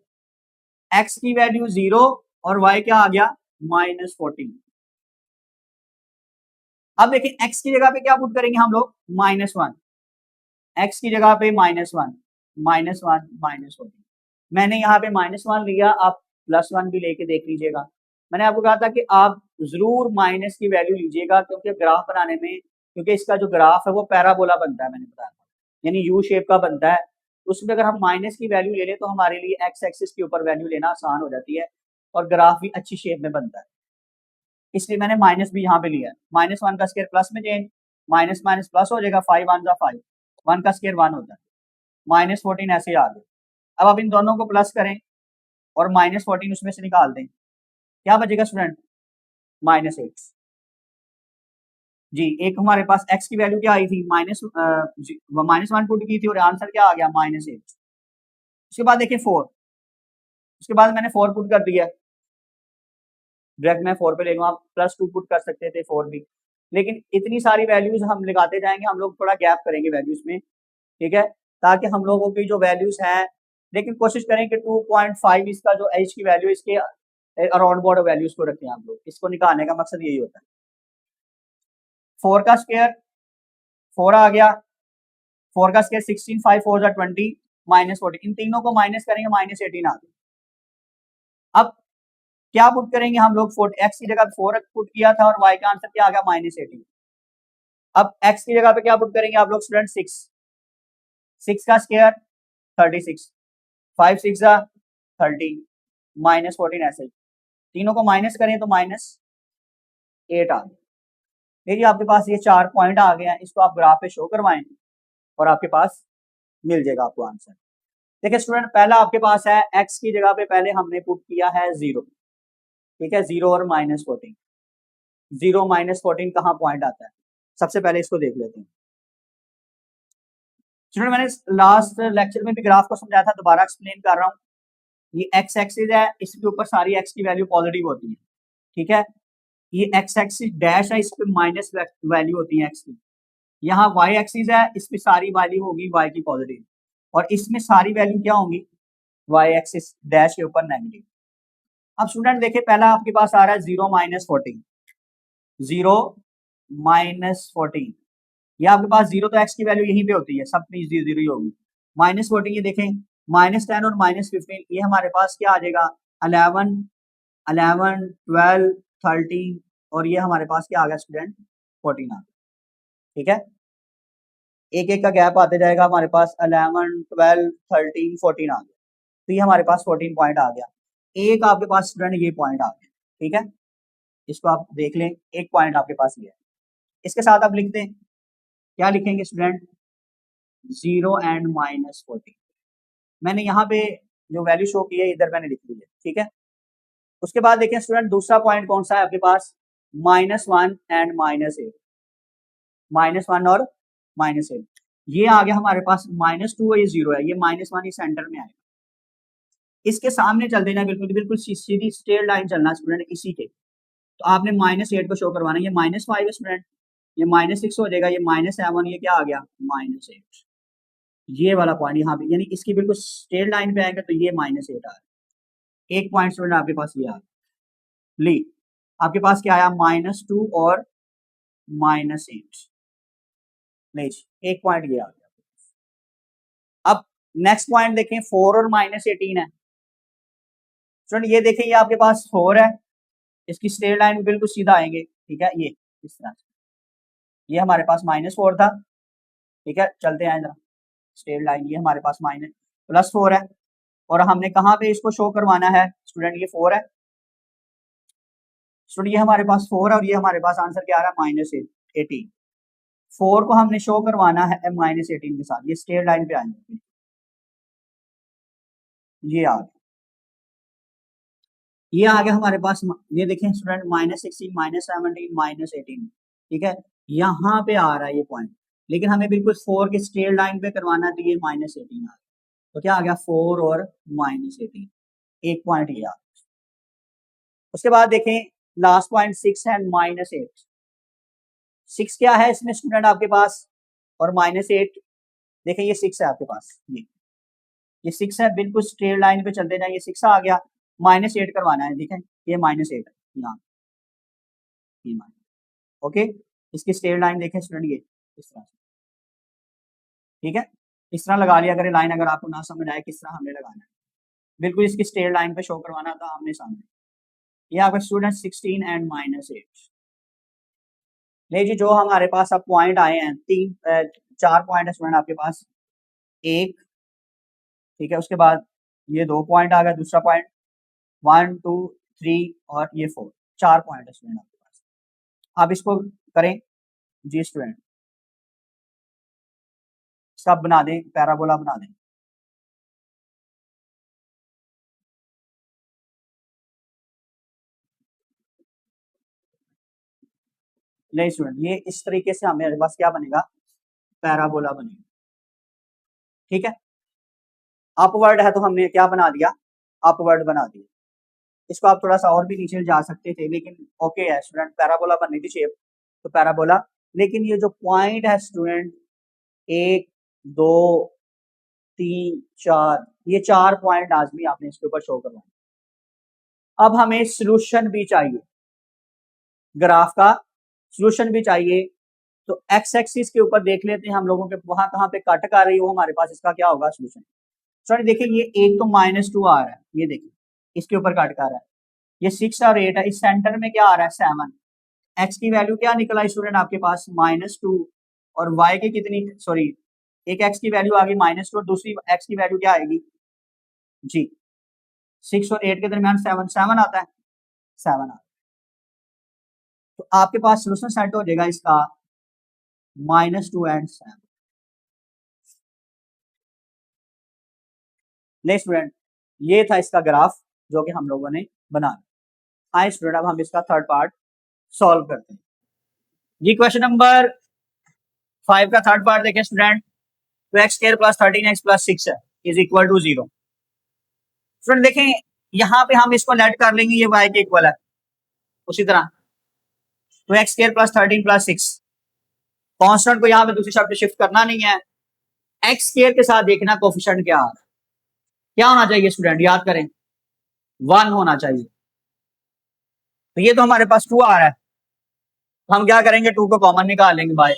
एक्स की वैल्यू 0 और वाई क्या आ गया, -14। अब देखिए एक्स की जगह पे क्या पुट करेंगे हम लोग, -1, एक्स की जगह पे -1, -1, -14। मैंने यहाँ पे -1 लिया, आप +1 भी लेके देख लीजिएगा। मैंने आपको कहा था कि आप जरूर माइनस की वैल्यू लीजिएगा, क्योंकि ग्राफ बनाने में, क्योंकि इसका जो ग्राफ है वो पैराबोला बनता है, मैंने बताया था, यानी यू शेप का बनता है। उसमें अगर हम माइनस की वैल्यू ले लें तो हमारे लिए एक्स एक्सिस के ऊपर वैल्यू लेना आसान हो जाती है और ग्राफ भी अच्छी शेप में बनता है, इसलिए मैंने माइनस भी यहाँ पे लिया है। -1 का स्क्वायर प्लस में चेंज, माइनस माइनस प्लस हो जाएगा, 5 1 5, 1 का स्क्वायर 1 होता है, -14 ऐसे आ गए। अब आप इन दोनों को प्लस करें और -14 उसमें से निकाल दें, क्या बचेगा स्टूडेंट, -8। जी, एक हमारे पास x की वैल्यू क्या आई थी, -1 पुट की थी और आंसर क्या आ गया, -8। उसके बाद देखिए 4, उसके बाद मैंने 4 पुट कर दिया, डायरेक्ट मैं 4 पे ले लूँ, आप +2 पुट कर सकते थे 4 भी, लेकिन इतनी सारी वैल्यूज हम लगाते जाएंगे, हम लोग थोड़ा गैप करेंगे वैल्यूज में, ठीक है, ताकि हम लोगों की जो वैल्यूज हैं, लेकिन कोशिश करें कि 2.5 इसका जो एच की वैल्यू इसके अराउंड बोर्ड वैल्यूज को रखें हम लोग, इसको निकालने का मकसद यही होता है। 4 का स्क्वायर 4 आ गया, 4 का स्क्वायर 16, 5 4 जा 20 -14, इन तीनों को माइनस करेंगे -18 आ गया। अब क्या पुट करेंगे हम लोग, x की जगह 4 पुट किया था और y का आंसर क्या आ गया -18। अब x की जगह पे क्या पुट करेंगे आप लोग स्टूडेंट, 6 का स्क्वायर 36, 5 6 जा 30 -14, ऐसे ही तीनों को माइनस करें तो -8 आ गया। देखिए आपके पास ये 4 पॉइंट आ गए हैं, इसको आप ग्राफ पे शो करवाएं और आपके पास मिल जाएगा आपको आंसर। देखिए स्टूडेंट, पहला आपके पास है x की जगह पे पहले हमने पुट किया है 0, ठीक है, 0 और -14, 0 -14 कहाँ पॉइंट आता है, सबसे पहले इसको देख लेते हैं। स्टूडेंट मैंने लास्ट लेक्चर में भी ग्राफ को समझाया था, दोबारा एक्सप्लेन कर रहा हूँ। ये x एक्सिस है, इसके ऊपर सारी x की वैल्यू पॉजिटिव होती है, ठीक है, ये x एक्सिस डैश है, इस पे माइनस वैल्यू होती है x की। यहाँ y एक्सिस है, इस पे सारी वैल्यू होगी y की पॉजिटिव, और इसमें सारी वैल्यू क्या होंगी, y एक्सिस डैश के ऊपर नेगेटिव। अब स्टूडेंट देखिए, पहला आपके पास आ रहा है 0 -14, 0 -14, ये आपके पास 0 तो x की वैल्यू यहीं पे होती है, सब में 0 ही होगी। -14 ये देखें, -10 और -15 ये हमारे पास क्या आ जाएगा, 11 11 12 13, और ये हमारे पास क्या आ गया स्टूडेंट, 14 आ गया, ठीक है, एक एक का गैप आते जाएगा, हमारे पास 11 12 13 14 आ गया, तो ये हमारे पास 14 पॉइंट आ गया। एक आपके पास स्टूडेंट ये पॉइंट आ गया, ठीक है, इसको आप देख लें, एक पॉइंट आपके पास ये है। इसके साथ आप लिख दें, क्या लिखेंगे स्टूडेंट, 0 एंड -14, मैंने यहाँ पे जो वैल्यू शो की है इधर मैंने लिख दी है, ठीक है। उसके बाद देखें स्टूडेंट, दूसरा पॉइंट कौन सा है आपके पास, -1 एंड -8, -1 और -8, ये आ गया हमारे पास, -2 और ये 0 है, ये -1 ही सेंटर में आएगा। इसके सामने चल देना, बिल्कुल बिल्कुल सीधी स्ट्रेट लाइन चलना स्टूडेंट इसी के, तो आपने -8 को शो करवाना, ये -5 है स्टूडेंट, ये -6 हो जाएगा, ये -7, ये क्या आ गया, -8, ये वाला पॉइंट यहाँ पे, यानी इसकी बिल्कुल स्ट्रेट लाइन पे आएगा, तो ये -8 आ रहा है। एक पॉइंट स्टूडेंट आपके पास ये आ गया, ली आपके पास क्या आया, -2 और -8, नहीं एक पॉइंट ये आ गया। अब नेक्स्ट पॉइंट देखें, 4 और -18 है स्टूडेंट, ये देखें, ये आपके पास 4 है, इसकी स्ट्रेट लाइन बिल्कुल सीधा आएंगे, ठीक है, ये इस तरह से, ये हमारे पास -4 था, ठीक है, चलते हैं जरा स्ट्रेट लाइन, ये हमारे पास +4 है, और हमने कहाँ पे इसको शो करवाना है स्टूडेंट, ये 4 है स्टूडेंट, ये हमारे पास 4 है, और ये हमारे पास आंसर क्या आ रहा है, -18, 4 को हमने शो करवाना है -18 के साथ, ये स्ट्रेट लाइन पे आएंगे, ये आ गया, ये आ गया हमारे पास, ये देखें स्टूडेंट, -16 -17 -18, ठीक है, यहाँ पे आ रहा है ये पॉइंट, लेकिन हमें बिल्कुल 4 के स्ट्रेट लाइन पे करवाना है, तो ये -18 आ गया, तो क्या आ गया, 4 और -18, एक पॉइंट ये आ गया। उसके बाद देखें लास्ट पॉइंट 6 एंड -8, 6 क्या है इसमें स्टूडेंट आपके पास, और -8, देखें ये 6 है आपके पास, ये 6 है, बिल्कुल स्ट्रेट लाइन पे चलते जाए, ये 6 आ गया, -8 करवाना है, देखें ये -8 है यहाँ, ये ओके, इसकी स्ट्रेट लाइन देखें स्टूडेंट, ये इस तरह से, ठीक है, इस तरह लगा लिया करें लाइन, अगर आपको ना समझ आए किस तरह हमने लगाना है, बिल्कुल इसकी स्ट्रेट लाइन पे शो करवाना था हमने सामने। ये आपका स्टूडेंट 16 एंड -8, नहीं जी, जो हमारे पास अब पॉइंट आए हैं, 4 पॉइंट है स्टूडेंट आपके पास, एक, ठीक है, उसके बाद ये 2 पॉइंट आ गया, दूसरा पॉइंट 1 2 3 और ये 4, 4 पॉइंट है स्टूडेंट आपके पास। आप इसको करें जी स्टूडेंट, सब बना दें, पैराबोला बना दें, नहीं स्टूडेंट, ये इस तरीके से हमारे पास क्या बनेगा, पैराबोला बनेगा, ठीक है, अपवर्ड है तो हमने क्या बना दिया, अपवर्ड बना दिया, इसको आप थोड़ा सा और भी नीचे जा सकते थे, लेकिन ओके है स्टूडेंट, पैराबोला बननी थी शेप, तो पैराबोला। लेकिन ये जो पॉइंट है स्टूडेंट, 1 2 3 4, ये 4 पॉइंट लाजमी आपने इसके ऊपर शो करवाना। अब हमें सोल्यूशन भी चाहिए, ग्राफ का सोल्यूशन भी चाहिए। तो एक्स एक्सिस के ऊपर देख लेते हैं हम लोगों के वहां कहाँ पे कट कर रही है, वो हमारे पास इसका क्या होगा सोल्यूशन। सॉरी देखिए, ये एक तो -2 आ रहा है, ये देखिए इसके ऊपर कट कर रहा है, ये 6 और 8 है, इस सेंटर में क्या आ रहा है 7। एक्स की वैल्यू क्या निकला स्टूडेंट आपके पास -2, और वाई की कितनी, सॉरी एक एक्स की वैल्यू आ गई -2 और दूसरी एक्स की वैल्यू क्या आएगी जी, 6 और 8 के दरमियान 7 आता है, 7 आता है। तो आपके पास सोल्यूशन सेट हो जाएगा इसका -2 एंड 7। ले स्टूडेंट, ये था इसका ग्राफ जो कि हम लोगों ने बनाया। आए स्टूडेंट, अब हम इसका थर्ड पार्ट सॉल्व करते हैं जी। क्वेश्चन नंबर 5 का थर्ड पार्ट देखें स्टूडेंट। तो x square plus 13x plus 6 है इज इक्वल टू 0। स्टूडेंट देखें, यहाँ पे हम इसको लेट कर लेंगे, ये y के इक्वल है। उसी तरह तो x square plus 13 plus 6, constant को यहाँ पे दूसरी शब्द शिफ्ट करना नहीं है, एक्स स्क्वायर के साथ देखना कोफिशिएंट क्या आ रहा है। क्या होना चाहिए स्टूडेंट, याद करें 1 होना चाहिए। तो ये तो हमारे पास 2 आ रहा है, तो हम क्या करेंगे 2 को कॉमन निकाल लेंगे बाय,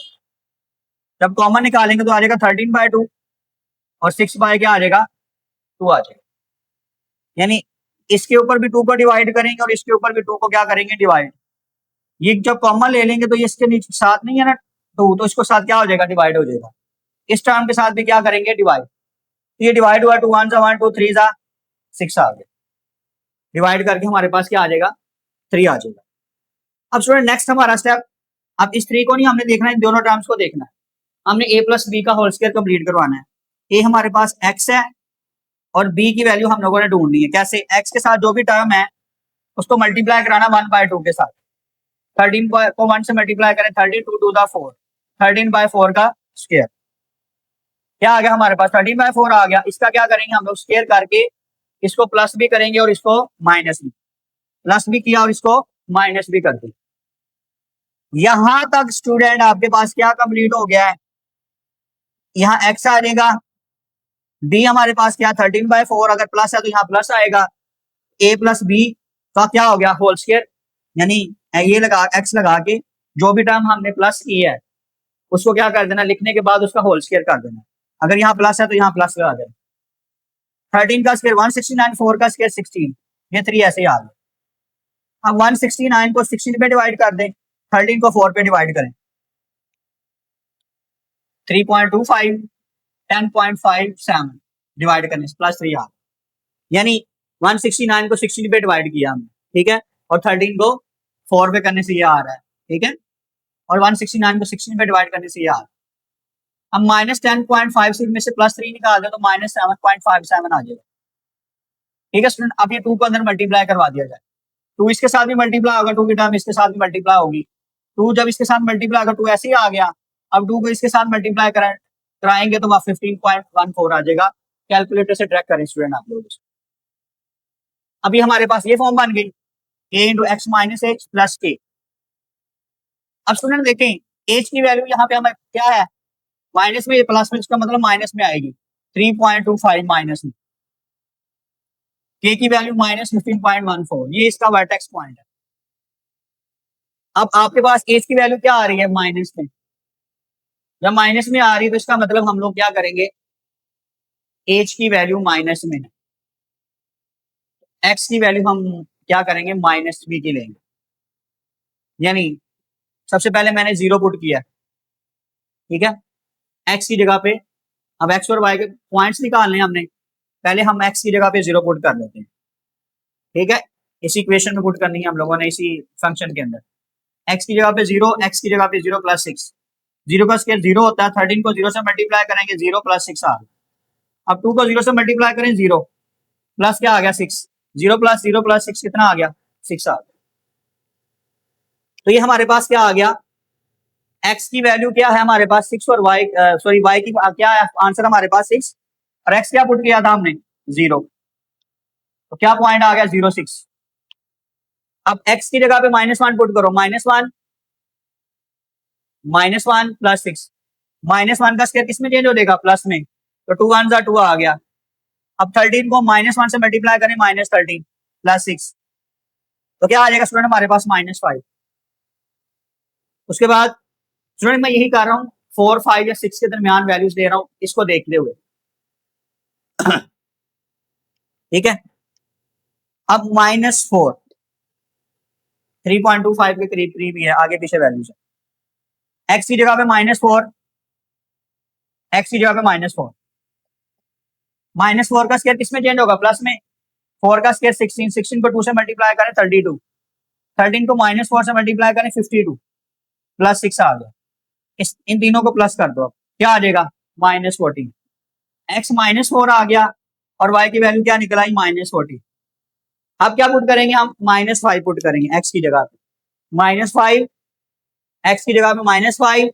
जब कॉमन निकालेंगे तो आ जाएगा 13/2 और 6 बाय क्या आ जाएगा 2 आ जाएगा। यानी इसके ऊपर भी 2 को डिवाइड करेंगे और इसके ऊपर भी 2 को क्या करेंगे डिवाइड। ये जब कॉमन ले लेंगे तो ये इसके नीचे साथ नहीं है ना 2, तो इसको साथ क्या हो जाएगा डिवाइड हो जाएगा। इस टर्म के साथ भी क्या करेंगे डिवाइड, तो ये डिवाइड हुआ 2 1 1 2 3 6 आ गया, डिवाइड करके हमारे पास क्या आ जाएगा 3 आ जाएगा। अब स्टूडेंट नेक्स्ट हमारा स्टेप, अब इस 3 को नहीं हमने देखना है, इन दोनों टर्म्स को देखना है। हमने a प्लस बी का होल स्क्वायर कंप्लीट करवाना है। a हमारे पास x है और b की वैल्यू हम लोगों ने ढूंढनी है। कैसे, x के साथ जो भी टर्म है उसको मल्टीप्लाई कराना 1/2 के साथ। 13 को 1 से मल्टीप्लाई करें 13 2 2 4, 13/4 का स्क्वायर क्या आ गया हमारे पास 13/4 आ गया। इसका क्या करेंगे हम लोग स्क्वायर करके इसको प्लस भी करेंगे और इसको माइनस भी, प्लस भी किया और इसको माइनस भी कर दिया। यहां तक स्टूडेंट आपके पास क्या कंप्लीट हो गया है, यहाँ x आ जाएगा, b हमारे पास क्या 13/4, अगर प्लस है तो यहाँ प्लस आएगा, a प्लस बी का क्या हो गया होल स्क्वायर, यानी ये लगा x लगा के जो भी टर्म हमने प्लस की है उसको क्या कर देना, लिखने के बाद उसका होल स्क्वायर कर देना। अगर यहाँ प्लस है तो यहाँ प्लस लगा देना। 13 का स्क्वायर 169, 4 का स्क्वायर 16, ये 3 ऐसे ही आ गए। अब 169 को 16 पे डिवाइड कर दें, 13 को 4 पे डिवाइड करें, 3.25, 10.57 डिवाइड करने से प्लस 3 आ गया। यानी 169 को 16 पे डिवाइड किया हमने, ठीक है, और 13 को 4 पे करने से ये आ रहा है, ठीक है, और 169 को 16 पे डिवाइड करने से ये आ रहा है। अब -10.56 में से +3 निकाल दे तो -7.57 आ जाएगा, ठीक है स्टूडेंट। अब ये 2 को अंदर मल्टीप्लाई करवा दिया जाए, 2 इसके साथ भी मल्टीप्लाई होगा, 2 की टर्म इसके साथ भी मल्टीप्लाई होगी, 2 जब इसके साथ मल्टीप्लाई होगा 2 ऐसे ही आ गया। अब 2 को इसके साथ मल्टीप्लाई कराएंगे तो 15.14 आ जाएगा। कैलकुलेटर से ट्रैक करें स्टूडेंट आप लोग। अभी हमारे पास ये फॉर्म बन गई a into X minus H plus के। अब स्टूडेंट देखें एच की वैल्यू यहाँ पे हमें क्या है माइनस में, प्लस में, इसका मतलब माइनस में आएगी 3.25 माइनस में, के की वैल्यू -15.14, ये इसका वर्टेक्स पॉइंट है। अब आपके पास एच की वैल्यू क्या आ रही है माइनस में, जब माइनस में आ रही है तो इसका मतलब हम लोग क्या करेंगे, एच की वैल्यू माइनस में है, एक्स की वैल्यू हम क्या करेंगे -b की लेंगे। यानी सबसे पहले मैंने 0 पुट किया, ठीक है, एक्स की जगह पे। अब एक्स और वाई के पॉइंट्स निकालने हैं हमने, पहले हम एक्स की जगह पे 0 पुट कर लेते हैं, ठीक है, इसी इक्वेशन में पुट करनी है हम लोगों ने, इसी फंक्शन के अंदर। एक्स की जगह पे 0, एक्स की जगह पे 0 प्लस 6, 0 का स्क्वायर 0 होता है, 13 को 0 से मल्टीप्लाई करेंगे 0 प्लस 6 आ गया। अब 2 को 0 से मल्टीप्लाई करें 0 प्लस क्या आ गया 6, 0 प्लस 6 कितना आ गया 6 आ गया। तो ये हमारे पास क्या आ गया, x की वैल्यू क्या है हमारे पास 6 और y सॉरी y की क्या है आंसर हमारे पास 6 और x क्या पुट किया था हमने 0, तो क्या पॉइंट आ गया 0 6। अब x की जगह पे -1 पुट करो, -1 प्लस 6, -1 का स्क्वायर किस में चेंज हो जाएगा, प्लस में, तो 2 1 2 आ गया। अब 13 को -1 से मल्टीप्लाई करें, -13 प्लस 6, तो क्या आ जाएगा स्टूडेंट हमारे पास -5। उसके बाद स्टूडेंट मैं यही कर रहा हूँ 4 5 या 6 के दरमियान वैल्यूज दे रहा हूँ, इसको देखते हुए ठीक है। अब -4 3.25 के करीब करीब ही है, आगे पीछे वैल्यूज है। x की जगह पे -4, x की जगह पे -4, -4 का स्क्वायर किस में चेंज होगा, प्लस में, 4 का स्क्वायर 16, 16 को 2 से मल्टीप्लाई करें 32, 13 को -4 से मल्टीप्लाई करें 52 प्लस 6 आ गया। इन तीनों को प्लस कर दो, क्या आ जाएगा -14, x -4 आ गया और y की वैल्यू क्या निकल आई -14। अब क्या पुट करेंगे हम, -5 पुट करेंगे x की जगह पे, -5, x की जगह पे -5,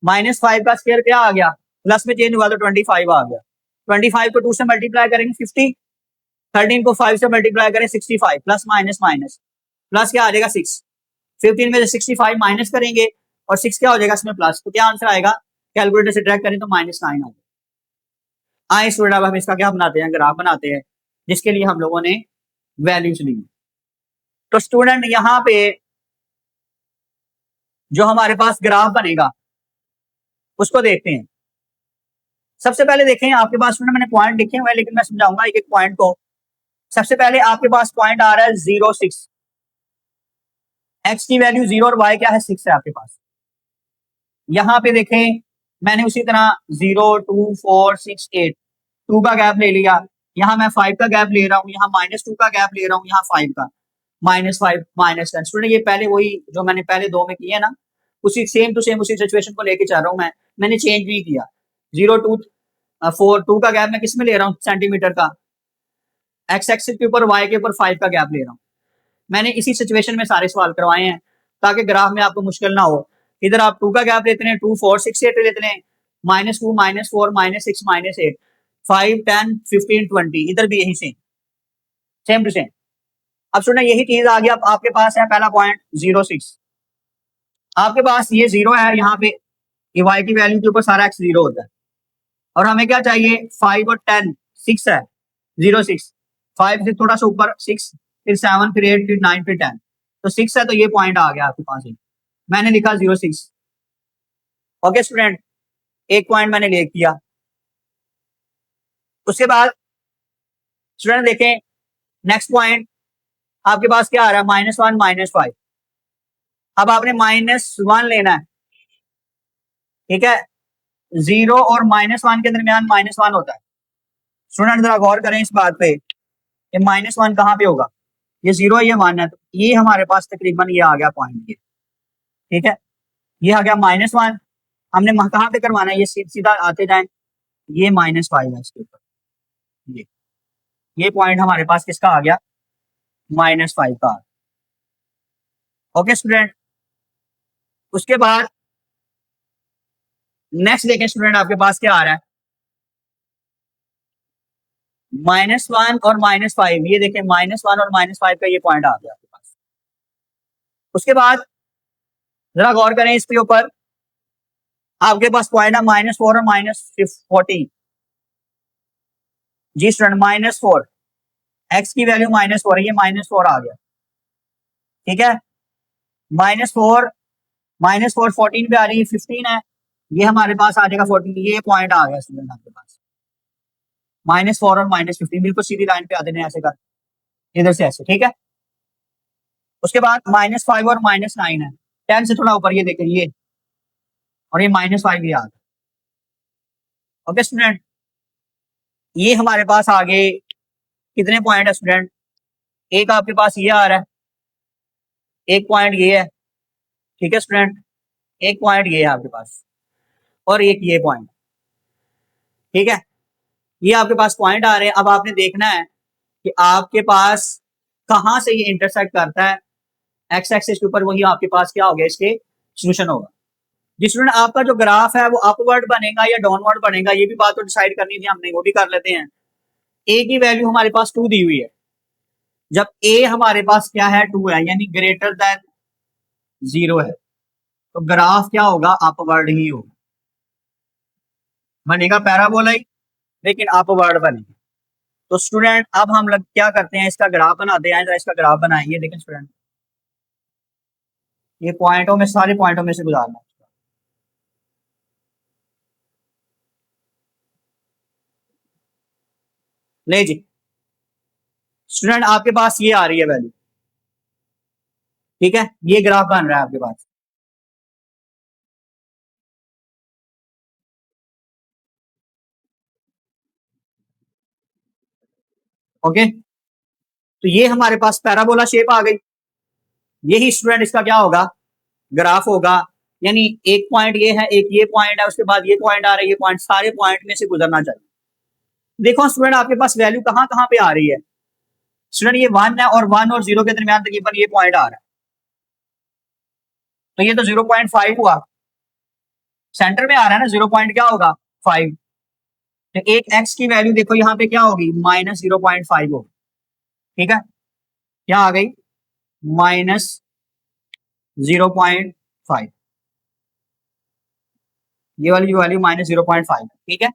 -5 का स्क्वायर क्या आ गया, प्लस में चेंज हुआ तो 25 आ गया। 25 को 2 से मल्टीप्लाई करेंगे 50, 13 को 5 से मल्टीप्लाई करें 65, प्लस माइनस माइनस, प्लस क्या आ जाएगा 6, 15 में से 65 माइनस करेंगे और 6 क्या हो जाएगा इसमें प्लस, तो क्या आंसर आएगा, कैलकुलेटर से ट्रैक करें तो -9 आ जाएगा। आए स्टूडेंट अब हम इसका क्या बनाते हैं, ग्राफ बनाते हैं, जिसके लिए हम लोगों ने वैल्यूज ली। तो स्टूडेंट यहाँ पे जो हमारे पास ग्राफ बनेगा उसको देखते हैं। सबसे पहले देखें आपके पास मैंने पॉइंट लिखे हुए हैं, लेकिन मैं समझाऊंगा एक एक पॉइंट को। सबसे पहले आपके पास पॉइंट आ रहा है 0 6, x की वैल्यू 0 और y क्या है 6 है आपके पास। यहाँ पे देखें मैंने उसी तरह 0 2 4 6 8 2 का गैप ले लिया, यहाँ मैं 5 का गैप ले रहा हूँ, यहाँ -2 का गैप ले रहा हूँ, यहाँ 5 का, -5 -10। स्टूडेंट ये पहले वही जो मैंने पहले 2 में किया ना, उसी सेम टू सेम उसी सिचुएशन को लेके चल रहा हूँ मैं, मैंने चेंज नहीं किया। 0 2 4 2 का गैप मैं किस में ले रहा हूँ, सेंटीमीटर का, एक्स एक्सिस के ऊपर, वाई के ऊपर 5 का गैप ले रहा हूँ। मैंने इसी सिचुएशन में सारे सवाल करवाए हैं ताकि ग्राफ में आपको मुश्किल ना हो। इधर आप 2 का गैप लेते हैं, 2 4 6 8 लेते हैं, -2 -4 -6 -8 5 10 15 20, इधर भी यही सेम टू सेम। अब सुनना यही चीज आ गया, अब आपके पास है पहला पॉइंट 0 6, आपके पास ये 0 है, यहाँ पे ये y की वैल्यू के ऊपर सारा x 0 होता है, और हमें क्या चाहिए 5 और 10, 6 है, 0 6, 5 से थोड़ा सा ऊपर 6, फिर 7 फिर 8 फिर 9 फिर 10, तो 6 है, तो ये पॉइंट आ गया आपके पास, मैंने लिखा 0 6। ओके स्टूडेंट, एक पॉइंट मैंने ले किया। उसके बाद स्टूडेंट देखें नेक्स्ट पॉइंट आपके पास क्या आ रहा है, -1 -5। अब आपने -1 लेना है, ठीक है, 0 और -1 के दरमियान -1 होता है। स्टूडेंट जरा गौर करें इस बात पे, ये -1 कहाँ पे होगा, ये 0 ये 1 है, तो ये हमारे पास तकरीबन ये आ गया पॉइंट, ये ठीक है, ये आ गया -1। हमने कहाँ पे करवाना है, ये सीधा आते जाए, ये -5 है इसके ऊपर, ये पॉइंट हमारे पास किसका आ गया, -5 का। ओके स्टूडेंट, उसके बाद नेक्स्ट देखें स्टूडेंट आपके पास क्या आ रहा है, -1 और -5, ये देखें -1 और -5 का ये पॉइंट आ गया आपके पास। उसके बाद जरा गौर करें इसके ऊपर, आपके पास पॉइंट है -4 और -14। जी स्टूडेंट -4, एक्स की वैल्यू -4 है, ये -4 आ गया, ठीक है, -4 -4 14 पे आ रही है, 15 है, ये हमारे पास आ जाएगा 14, ये पॉइंट आ गया स्टूडेंट आपके पास, -4 और -15 बिल्कुल सीधी लाइन पे आते हैं, ऐसे कर इधर से ऐसे, ठीक है। उसके बाद -5 और -9 है, 10 से थोड़ा ऊपर, ये देखें ये, और ये -5 भी आ गया। ओके स्टूडेंट, ये हमारे पास आगे कितने पॉइंट है स्टूडेंट, एक आपके पास ये आ रहा है, एक पॉइंट ये है, ठीक है स्टूडेंट, एक पॉइंट ये है आपके पास, और एक ये पॉइंट, ठीक है, ये आपके पास पॉइंट आ रहे हैं। अब आपने देखना है कि आपके पास कहां से ये इंटरसेक्ट करता है, एक्स एक्सिस के ऊपर, वही आपके पास क्या होगा, इसके सोल्यूशन होगा। जिस स्टूडेंट आपका जो ग्राफ है वो अपवर्ड बनेगा या डाउनवर्ड बनेगा, ये भी बात तो डिसाइड करनी थी हमने, वो भी कर लेते हैं। ए की वैल्यू हमारे पास 2 दी हुई है, जब ए हमारे पास क्या है 2 है यानी ग्रेटर देन 0 है तो ग्राफ क्या होगा अपवर्ड ही होगा, बनेगा पैराबोला ही लेकिन अपवर्ड बनेगा। तो स्टूडेंट अब हम लोग क्या करते हैं इसका ग्राफ बनाते हैं, इसका ग्राफ बनाएंगे। लेकिन स्टूडेंट ये पॉइंटों में सारे पॉइंटों में से गुजारना है। ले जी स्टूडेंट आपके पास ये आ रही है वैल्यू, ठीक है, ये ग्राफ बन रहा है आपके पास। ओके, तो ये हमारे पास पैराबोला शेप आ गई। यही स्टूडेंट इसका क्या होगा ग्राफ होगा, यानी एक पॉइंट ये है, एक ये पॉइंट है, उसके बाद ये पॉइंट आ रहा है, ये पॉइंट सारे पॉइंट में से गुजरना चाहिए। देखो स्टूडेंट आपके पास वैल्यू कहां कहां पे आ रही है स्टूडेंट, ये 1 है और 1 और 0 के दरमियान तकरीबन ये पॉइंट आ रहा है, तो ये तो 0.5 हुआ, सेंटर में आ रहा है ना, 0 पॉइंट क्या होगा 5। तो एक एक्स की वैल्यू देखो यहाँ पे क्या होगी -0.5 होगी, ठीक है, क्या आ गई -0.5, ये वाली वैल्यू -0.5, ठीक है।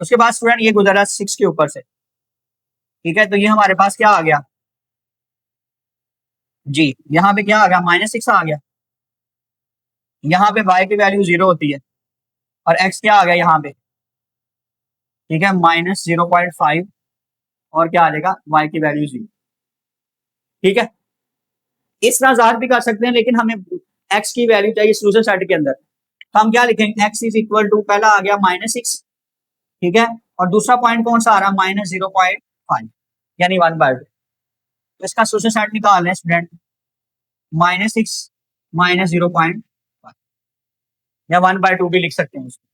उसके बाद स्टूडेंट ये गुजरा 6 के ऊपर से, ठीक है, तो ये हमारे पास क्या आ गया जी, यहाँ पे क्या आ गया -6 आ गया। यहाँ पे y की वैल्यू 0 होती है और x क्या आ गया यहाँ पे, ठीक है, -0.5 और क्या आ जाएगा y की वैल्यू 0, ठीक है। इस तरह ज़ाहिर भी कर सकते हैं लेकिन हमें x की वैल्यू चाहिए सोल्यूशन सेट के अंदर, तो हम क्या लिखेंगे x इज इक्वल टू, पहला आ गया -6, ठीक है, और दूसरा पॉइंट कौन सा आ रहा है -0.5 यानी 1/2। तो इसका सोल्यूशन सेट निकाल लें स्टूडेंट, -6 -0.5 या 1/2 भी लिख सकते हैं उसको।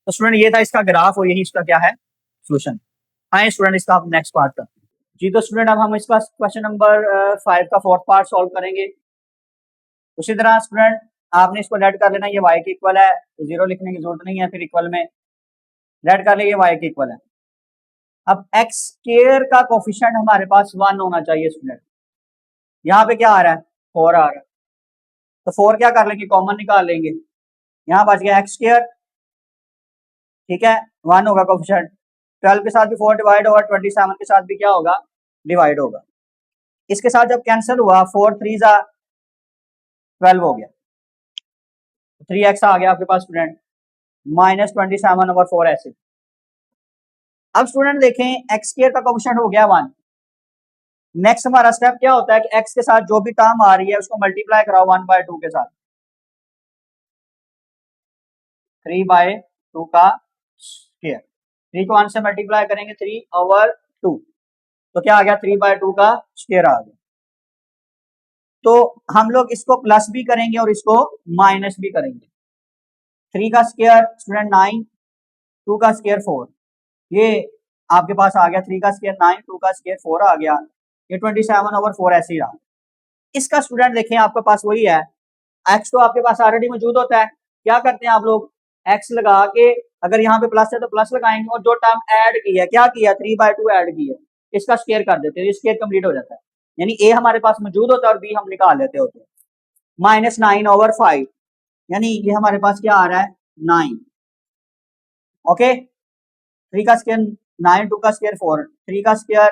तो स्टूडेंट ये था इसका ग्राफ और यही इसका क्या है सोल्यूशन। आए स्टूडेंट इसका आप नेक्स्ट पार्ट करते हैं जी। तो स्टूडेंट अब हम इसका क्वेश्चन नंबर 5 का फोर्थ पार्ट सॉल्व करेंगे। उसी तरह स्टूडेंट आपने इसको लेट कर लेना, ये y के इक्वल है, तो 0 लिखने की जरूरत नहीं है, फिर इक्वल में लेट कर ले, ये y के इक्वल है। अब एक्स स्क्वायर का कोफिशिएंट हमारे पास 1 होना चाहिए स्टूडेंट, यहाँ पे क्या आ रहा है 4 आ रहा है, तो 4 क्या कर लेंगे कॉमन निकाल लेंगे, यहाँ बच गया एक्स स्क्वायर, ठीक है, 1 होगा कोफिशिएंट, 12 के साथ भी 4 डिवाइड होगा, 27 के साथ भी क्या होगा डिवाइड होगा। इसके साथ जब कैंसिल हुआ 4 3 जा 12 हो गया, 3x आ गया आपके पास स्टूडेंट, -27/4 ऐसे। अब स्टूडेंट देखें एक्स स्क्वायर का कोफिशिएंट हो गया 1, नेक्स्ट हमारा स्टेप क्या होता है कि x के साथ जो भी टर्म आ रही है उसको मल्टीप्लाई कराओ 1/2 के साथ, 3/2 का स्क्वायर, 3 को 1 से मल्टीप्लाई करेंगे 3/2, तो क्या आ गया 3/2 का स्क्वायर आ गया। तो हम लोग इसको प्लस भी करेंगे और इसको माइनस भी करेंगे, 3 का स्क्वायर स्टूडेंट 9, 2 का स्क्वायर 4, ये आपके पास आ गया 3 का स्क्वायर 9, 2 का स्क्वायर 4 आ गया, ये 27/4 ऐसे ही रहा। इसका स्टूडेंट देखें आपके पास वही है, एक्स तो आपके पास ऑलरेडी मौजूद होता है, क्या करते हैं आप लोग एक्स लगा के, अगर यहाँ पे प्लस है तो प्लस लगाएंगे और जो टर्म ऐड की है क्या किया 3/2 ऐड की है, इसका स्क्वायर कर देते हैं, स्क्वायर कंप्लीट हो जाता है, यानी ए हमारे पास मौजूद होता है और बी हम निकाल लेते होते हैं। -9/5 यानी ये हमारे पास क्या आ रहा है 9, ओके, 3 का स्क्वायर 9, 2 का स्क्वायर 4, 3 का स्क्वायर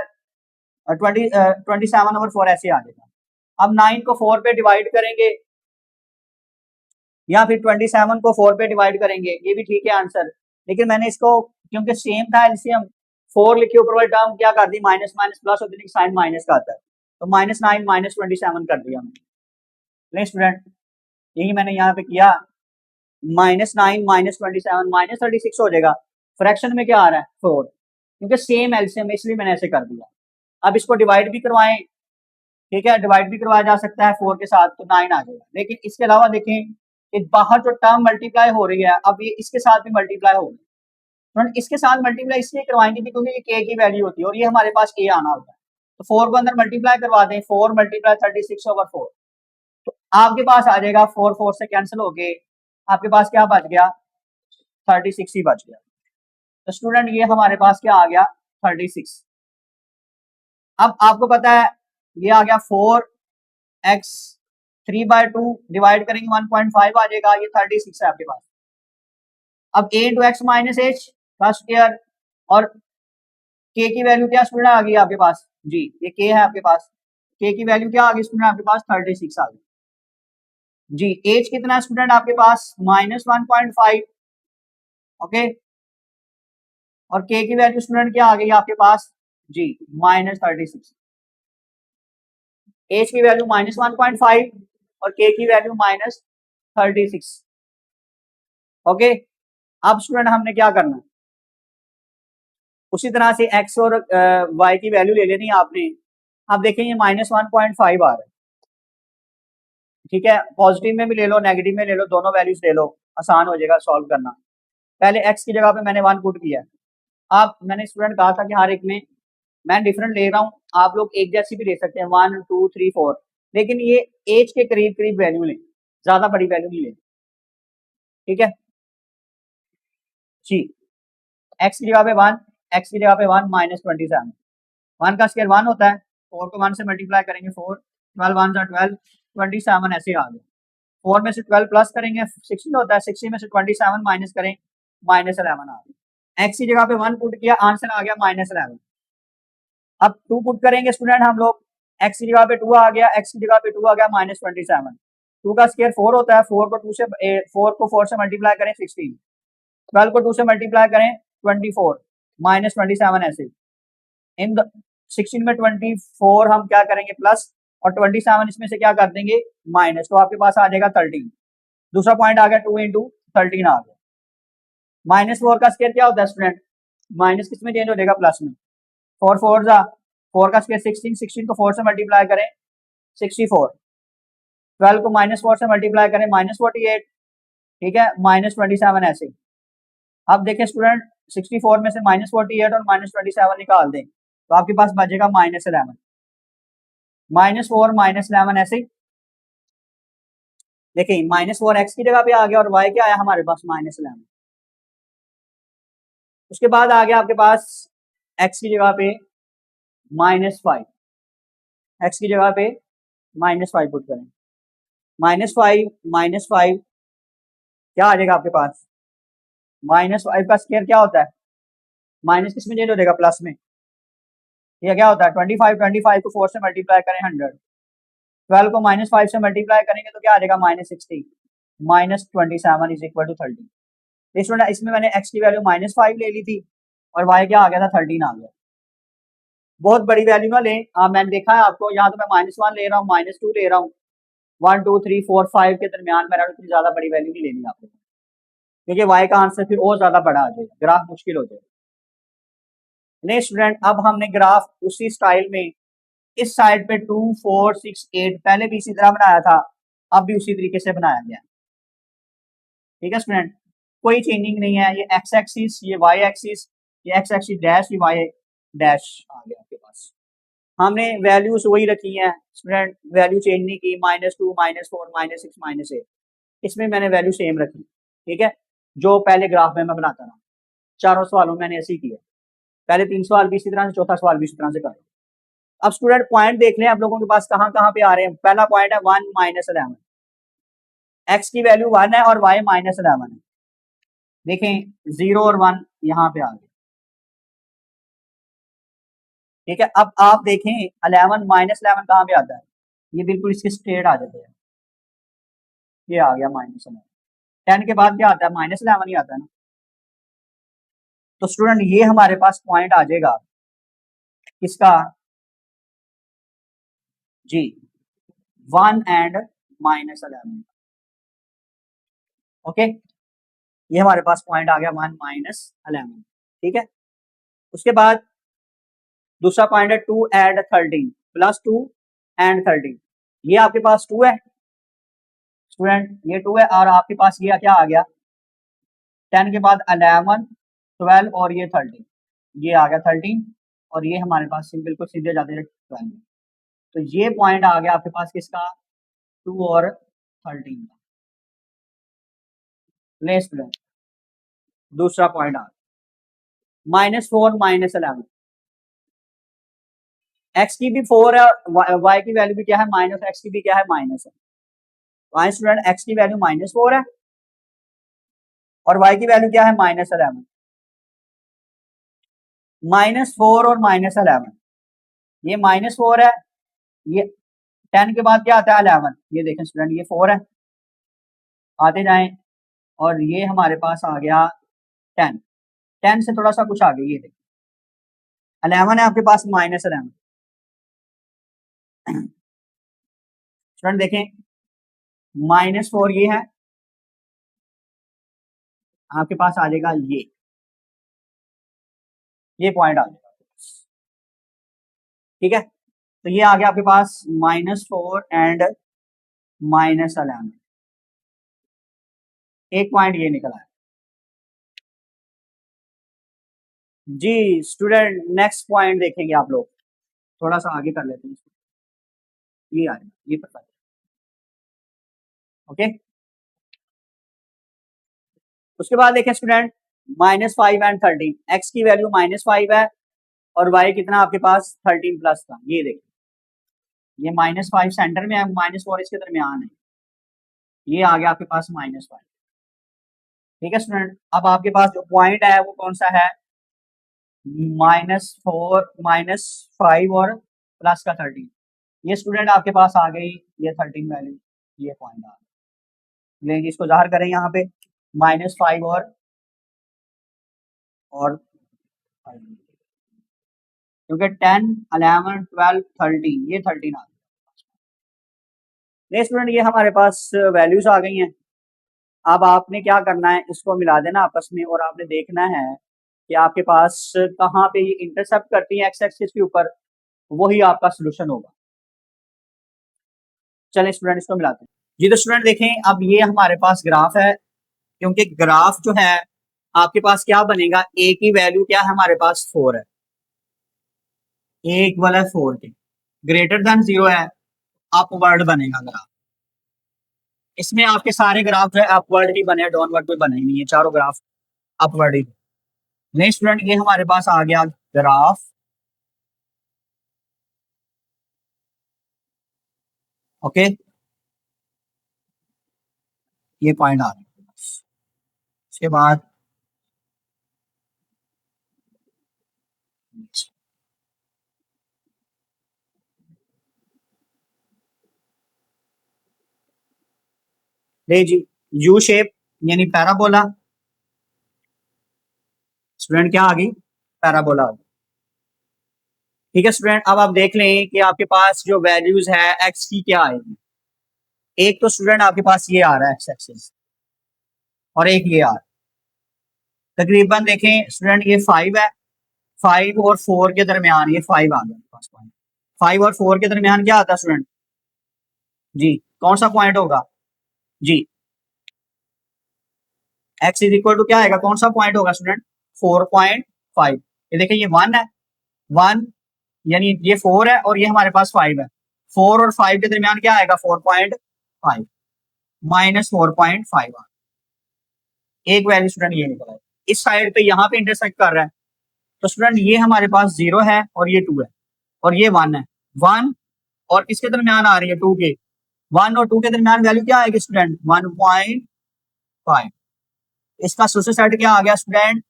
27/4 ऐसे आ जाएगा। अब 9 को 4 पे डिवाइड करेंगे या फिर 27 को 4 पे डिवाइड करेंगे, ये भी ठीक है आंसर, लेकिन मैंने इसको क्योंकि सेम था एलसीएम 4 लिखे ऊपर वाली टर्म क्या कर दी माइनस माइनस प्लस होती है, साइन माइनस का आता है, तो -9 -27 कर दिया मैंने। नहीं स्टूडेंट यही मैंने यहाँ पे किया, -9 -27 -36 हो जाएगा, फ्रैक्शन में क्या आ रहा है 4, क्योंकि सेम एलसीएम इसलिए मैंने ऐसे कर दिया। अब इसको डिवाइड भी करवाएं, ठीक है, डिवाइड भी करवाया जा सकता है 4 के साथ, तो 9 आ जाएगा। लेकिन इसके अलावा देखें कि बाहर जो टर्म मल्टीप्लाई हो रही है अब ये इसके साथ भी मल्टीप्लाई होगी, तो इसके साथ मल्टीप्लाई इसलिए करवाएंगे क्योंकि ये के की वैल्यू होती है और ये हमारे पास ए आना होता है, तो 4 को अंदर मल्टीप्लाई करवा दें, 4 मल्टीप्लाई 36/4, तो आपके पास आ जाएगा 4 4 से कैंसिल हो गए, आपके पास क्या बच गया 36 ही बच गया। तो स्टूडेंट ये हमारे पास क्या आ गया 36, अब आपको पता है ये आ गया 4x 3/2 डिवाइड करेंगे 1.5 आ जाएगा, ये 36 है आपके पास। अब a into X minus H का स्क्वायर और k की वैल्यू क्या स्टूडेंट आ गई आपके पास जी, ये k है आपके पास, k की वैल्यू क्या आ गई स्टूडेंट आपके पास 36 आ गई जी। एच कितना स्टूडेंट आपके पास -1.5 ओके, और k की वैल्यू स्टूडेंट क्या आ गई आपके पास जी -36। एच की वैल्यू -1.5 और k की वैल्यू -36 ओके। अब स्टूडेंट हमने क्या करना है, उसी तरह से x और y की वैल्यू ले लेनी है आपने। अब देखेंगे -1.5 आ रहा है, ठीक है, पॉजिटिव में भी ले लो नेगेटिव में ले लो, दोनों वैल्यूज ले लो, आसान हो जाएगा सॉल्व करना। पहले x की जगह पे मैंने 1 पुट किया है। अब मैंने स्टूडेंट कहा था कि हर एक में मैं डिफरेंट ले रहा हूँ, आप लोग एक जैसी भी ले सकते हैं 1 2 3 4, लेकिन ये एज के करीब करीब वैल्यू लें, ज्यादा बड़ी वैल्यू नहीं लें, ठीक है जी। x की जगह पे 1, x की जगह पे 1 -27, 1 का स्क्वायर 1 होता है, 4 को 1 से मल्टीप्लाई करेंगे 4, 12 1 जा 12, 27 ऐसे आ गए। 4 में से 12 प्लस करेंगे 16 होता है, 16 में से 27 माइनस करें -11 आ गया। x की जगह पे 1 पुट किया, आंसर आ गया -11। अब 2 पुट करेंगे स्टूडेंट हम लोग, x की जगह पे 2 आ गया, x की जगह पे 2 आ गया -27। 2 का स्क्वायर 4 होता है, 4 को 2 से 4 को 4 से मल्टीप्लाई करें 16, 12 को 2 से मल्टीप्लाई करें 24 -27 ऐसे। इन 16 में 24 हम क्या करेंगे प्लस, और 27 इसमें से क्या कर देंगे माइनस, तो आपके पास आ जाएगा 13। दूसरा पॉइंट आ गया 2 इंटू 13 आ गया। -4 का स्क्वायर क्या होता है स्टूडेंट, माइनस किस में चेंज हो जाएगा प्लस में, 4 4 जा 4 का स्क्वायर 16, 16 को 4 से मल्टीप्लाई करें 64, 12 को -4 से मल्टीप्लाई करें -48, ठीक है -27 ऐसे। अब देखें स्टूडेंट 64 में से -48 और -27 निकाल दें तो आपके पास बचेगा -11, -4 -11 ऐसे ही। देखिए -4 x की जगह पे आ गया और y क्या आया हमारे पास -11। उसके बाद आ गया आपके पास x की जगह पे -5, x की जगह पे -5 पुट करें, -5 -5 क्या आ जाएगा आपके पास, -5 का स्क्वायर क्या होता है, माइनस किस में चेंज हो जाएगा प्लस में, ये क्या होता है 25, 25 को 4 से मल्टीप्लाई करें 100, 12 को -5 से मल्टीप्लाई करेंगे तो क्या आ जाएगा -60, -27 इज इक्वल टू 30। स्टूडेंट इसमें मैंने x की वैल्यू -5 ले ली थी और y क्या आ गया था 13 आ गया। बहुत बड़ी वैल्यू ना लें, मैंने देखा है आपको, यहाँ तो मैं -1 ले रहा हूँ, -2 ले रहा हूँ, 1 2 3 4 5 के दरमियान में इतनी ज्यादा बड़ी वैल्यू नहीं लेनी आपको, क्योंकि y का आंसर फिर और ज्यादा बड़ा आ जाएगा, ग्राफ मुश्किल हो जाएगा। नहीं स्टूडेंट अब हमने ग्राफ उसी स्टाइल में इस साइड पे 2 4 6 8 पहले भी इसी तरह बनाया था, अब भी उसी तरीके से बनाया गया, ठीक है स्टूडेंट, कोई चेंजिंग नहीं है। ये एक्स एक्सिस, ये वाई एक्सिस, ये एक्स एक्सिस डैश, ये वाई डैश आ गया आपके पास। हमने वैल्यूज वही रखी हैं स्टूडेंट, वैल्यू चेंज नहीं की, -2 -4 -6 -8, इसमें मैंने वैल्यू सेम रखी, ठीक है, जो पहले ग्राफ में मैं बनाता रहा। चारों सवालों में मैंने ऐसे ही किया, पहले 3 सवाल भी इसी तरह से, चौथा सवाल भी इसी तरह से कर। अब स्टूडेंट पॉइंट देख लें आप लोगों के पास कहाँ कहाँ पे आ रहे हैं। पहला पॉइंट है 1 -11, एक्स की वैल्यू 1 है और वाई -11 है, देखें 0 और 1 यहाँ पे आ गए, ठीक है। अब आप देखें 11 -11 कहाँ पे आता है, ये बिल्कुल इसके स्ट्रेट आ जाते हैं, ये आ गया -11। 10 के बाद क्या आता है -11 ही आता है ना, तो स्टूडेंट ये हमारे पास पॉइंट आ जाएगा किसका जी, 1 एंड -11 ओके, ये हमारे पास पॉइंट आ गया 1 -11, ठीक है। उसके बाद दूसरा पॉइंट है 2 एंड 13, +2 एंड 13, ये आपके पास 2 है स्टूडेंट, ये 2 है और आपके पास ये क्या आ गया 10 के बाद 11 12 और ये 13, ये आ गया 13 और ये हमारे पास बिल्कुल सीधे जाते हैं 12, तो ये पॉइंट आ गया आपके पास किसका 2 और 13 का। ले स्टूडेंट दूसरा पॉइंट आ गया -4 -11, एक्स की भी 4 है, वाई की वैल्यू भी क्या है माइनस, एक्स की भी क्या है माइनस है। तो स्टूडेंट एक्स की वैल्यू -4 है और वाई की वैल्यू क्या है -11। -4 और -11, ये -4 है, ये 10 के बाद क्या आता है 11, ये देखें स्टूडेंट ये 4 है, आते जाएं और ये हमारे पास आ गया 10, 10 से थोड़ा सा कुछ आगे ये देखिए 11 है आपके पास -11। स्टूडेंट देखें -4 ये है, आपके पास आ जाएगा ये पॉइंट आ जाएगा, ठीक है। तो ये आ गया आपके पास -4 एंड -11, एक पॉइंट ये निकला है। जी स्टूडेंट नेक्स्ट पॉइंट देखेंगे आप लोग, थोड़ा सा आगे कर लेते हैं इसको, ये आ ये पता है, ओके। उसके बाद देखें स्टूडेंट -5 एंड 13, एक्स की वैल्यू -5 है और वाई कितना आपके पास 13 प्लस था, ये देखिए ये -5 सेंटर में है, -4 इसके दरमियान है, ये आ गया आपके पास -5, ठीक है स्टूडेंट। अब आपके पास जो पॉइंट है वो कौन सा है, -4 -5 और प्लस का 13, ये स्टूडेंट आपके पास आ गई ये 13 वैल्यू, ये पॉइंट आ गया, लेकिन इसको जाहिर करें यहाँ पे -5 और 13, क्योंकि 10 11 12 13 ये 13 आ गया। स्टूडेंट ये हमारे पास वैल्यूज आ गई हैं, अब आपने क्या करना है इसको मिला देना आपस में और आपने देखना है कि आपके पास कहाँ पे ये इंटरसेप्ट करती है एक्स एक्सिस के ऊपर, वही आपका सोल्यूशन होगा। चलें स्टूडेंट इसको मिलाते हैं। जी तो स्टूडेंट देखें अब ये हमारे पास ग्राफ है, क्योंकि ग्राफ जो है आपके पास क्या बनेगा, ए की वैल्यू क्या है हमारे पास 4 है, ए इक्वल है 4 के, ग्रेटर देन 0 है, अपवर्ड बनेगा ग्राफ। इसमें आपके सारे ग्राफ जो है अपवर्ड ही बने, डाउनवर्ड कोई बने नहीं है, चारों ग्राफ अपवर्ड ही। नहीं स्टूडेंट ये हमारे पास आ गया ग्राफ, ओके, ये पॉइंट आ गया। इसके बाद ले जी यू शेप यानी पैराबोला, स्टूडेंट क्या आ गई पैराबोला आ गई, ठीक है स्टूडेंट। अब आप देख लें कि आपके पास जो वैल्यूज है एक्स की क्या आएगी, एक तो स्टूडेंट आपके पास ये आ रहा है एक्स एक्सिस और एक ये आ रहा है, तकरीबन देखें स्टूडेंट ये 5 है, 5 और 4 के दरमियान ये 5 आ गया पास पॉइंट, 5 और 4 के दरमियान क्या आता है स्टूडेंट, जी कौन सा पॉइंट होगा, जी एक्स इज इक्वल टू क्या आएगा, कौन सा पॉइंट होगा स्टूडेंट 4.5, ये देखिए ये 1 है, 1 यानी ये 4 है और ये हमारे पास 5 है, 4 और 5 के दरमियान क्या आएगा 4.5 -4.5 एक वैल्यू स्टूडेंट ये निकला है, इस साइड पे यहाँ पे इंटरसेक्ट कर रहा है, तो स्टूडेंट ये हमारे पास 0 है और ये 2 है और ये 1 है, 1 और इसके दरमियान आ रही है 2 के, 1 और 2 के दरमियान वैल्यू क्या आएगी स्टूडेंट 1.5, इसका सोशल सेट क्या आ गया स्टूडेंट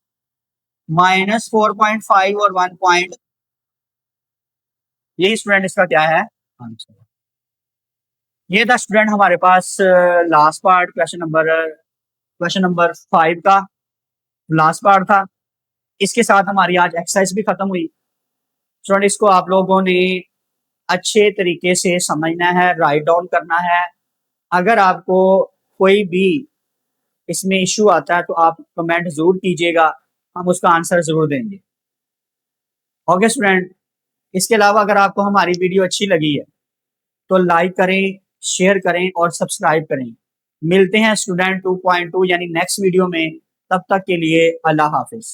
-4.5 और 1 पॉइंट, यही स्टूडेंट इसका क्या है आंसर। ये था स्टूडेंट हमारे पास लास्ट पार्ट, क्वेश्चन नंबर 5 का लास्ट पार्ट था, इसके साथ हमारी आज एक्सरसाइज भी खत्म हुई। स्टूडेंट इसको आप लोगों ने अच्छे तरीके से समझना है, राइट डाउन करना है, अगर आपको कोई भी इसमें इश्यू आता है तो आप कमेंट जरूर कीजिएगा, हम उसका आंसर जरूर देंगे, ओके स्टूडेंट। इसके अलावा अगर आपको हमारी वीडियो अच्छी लगी है तो लाइक करें, शेयर करें और सब्सक्राइब करें। मिलते हैं स्टूडेंट 2.2 यानी नेक्स्ट वीडियो में, तब तक के लिए अल्लाह हाफिज।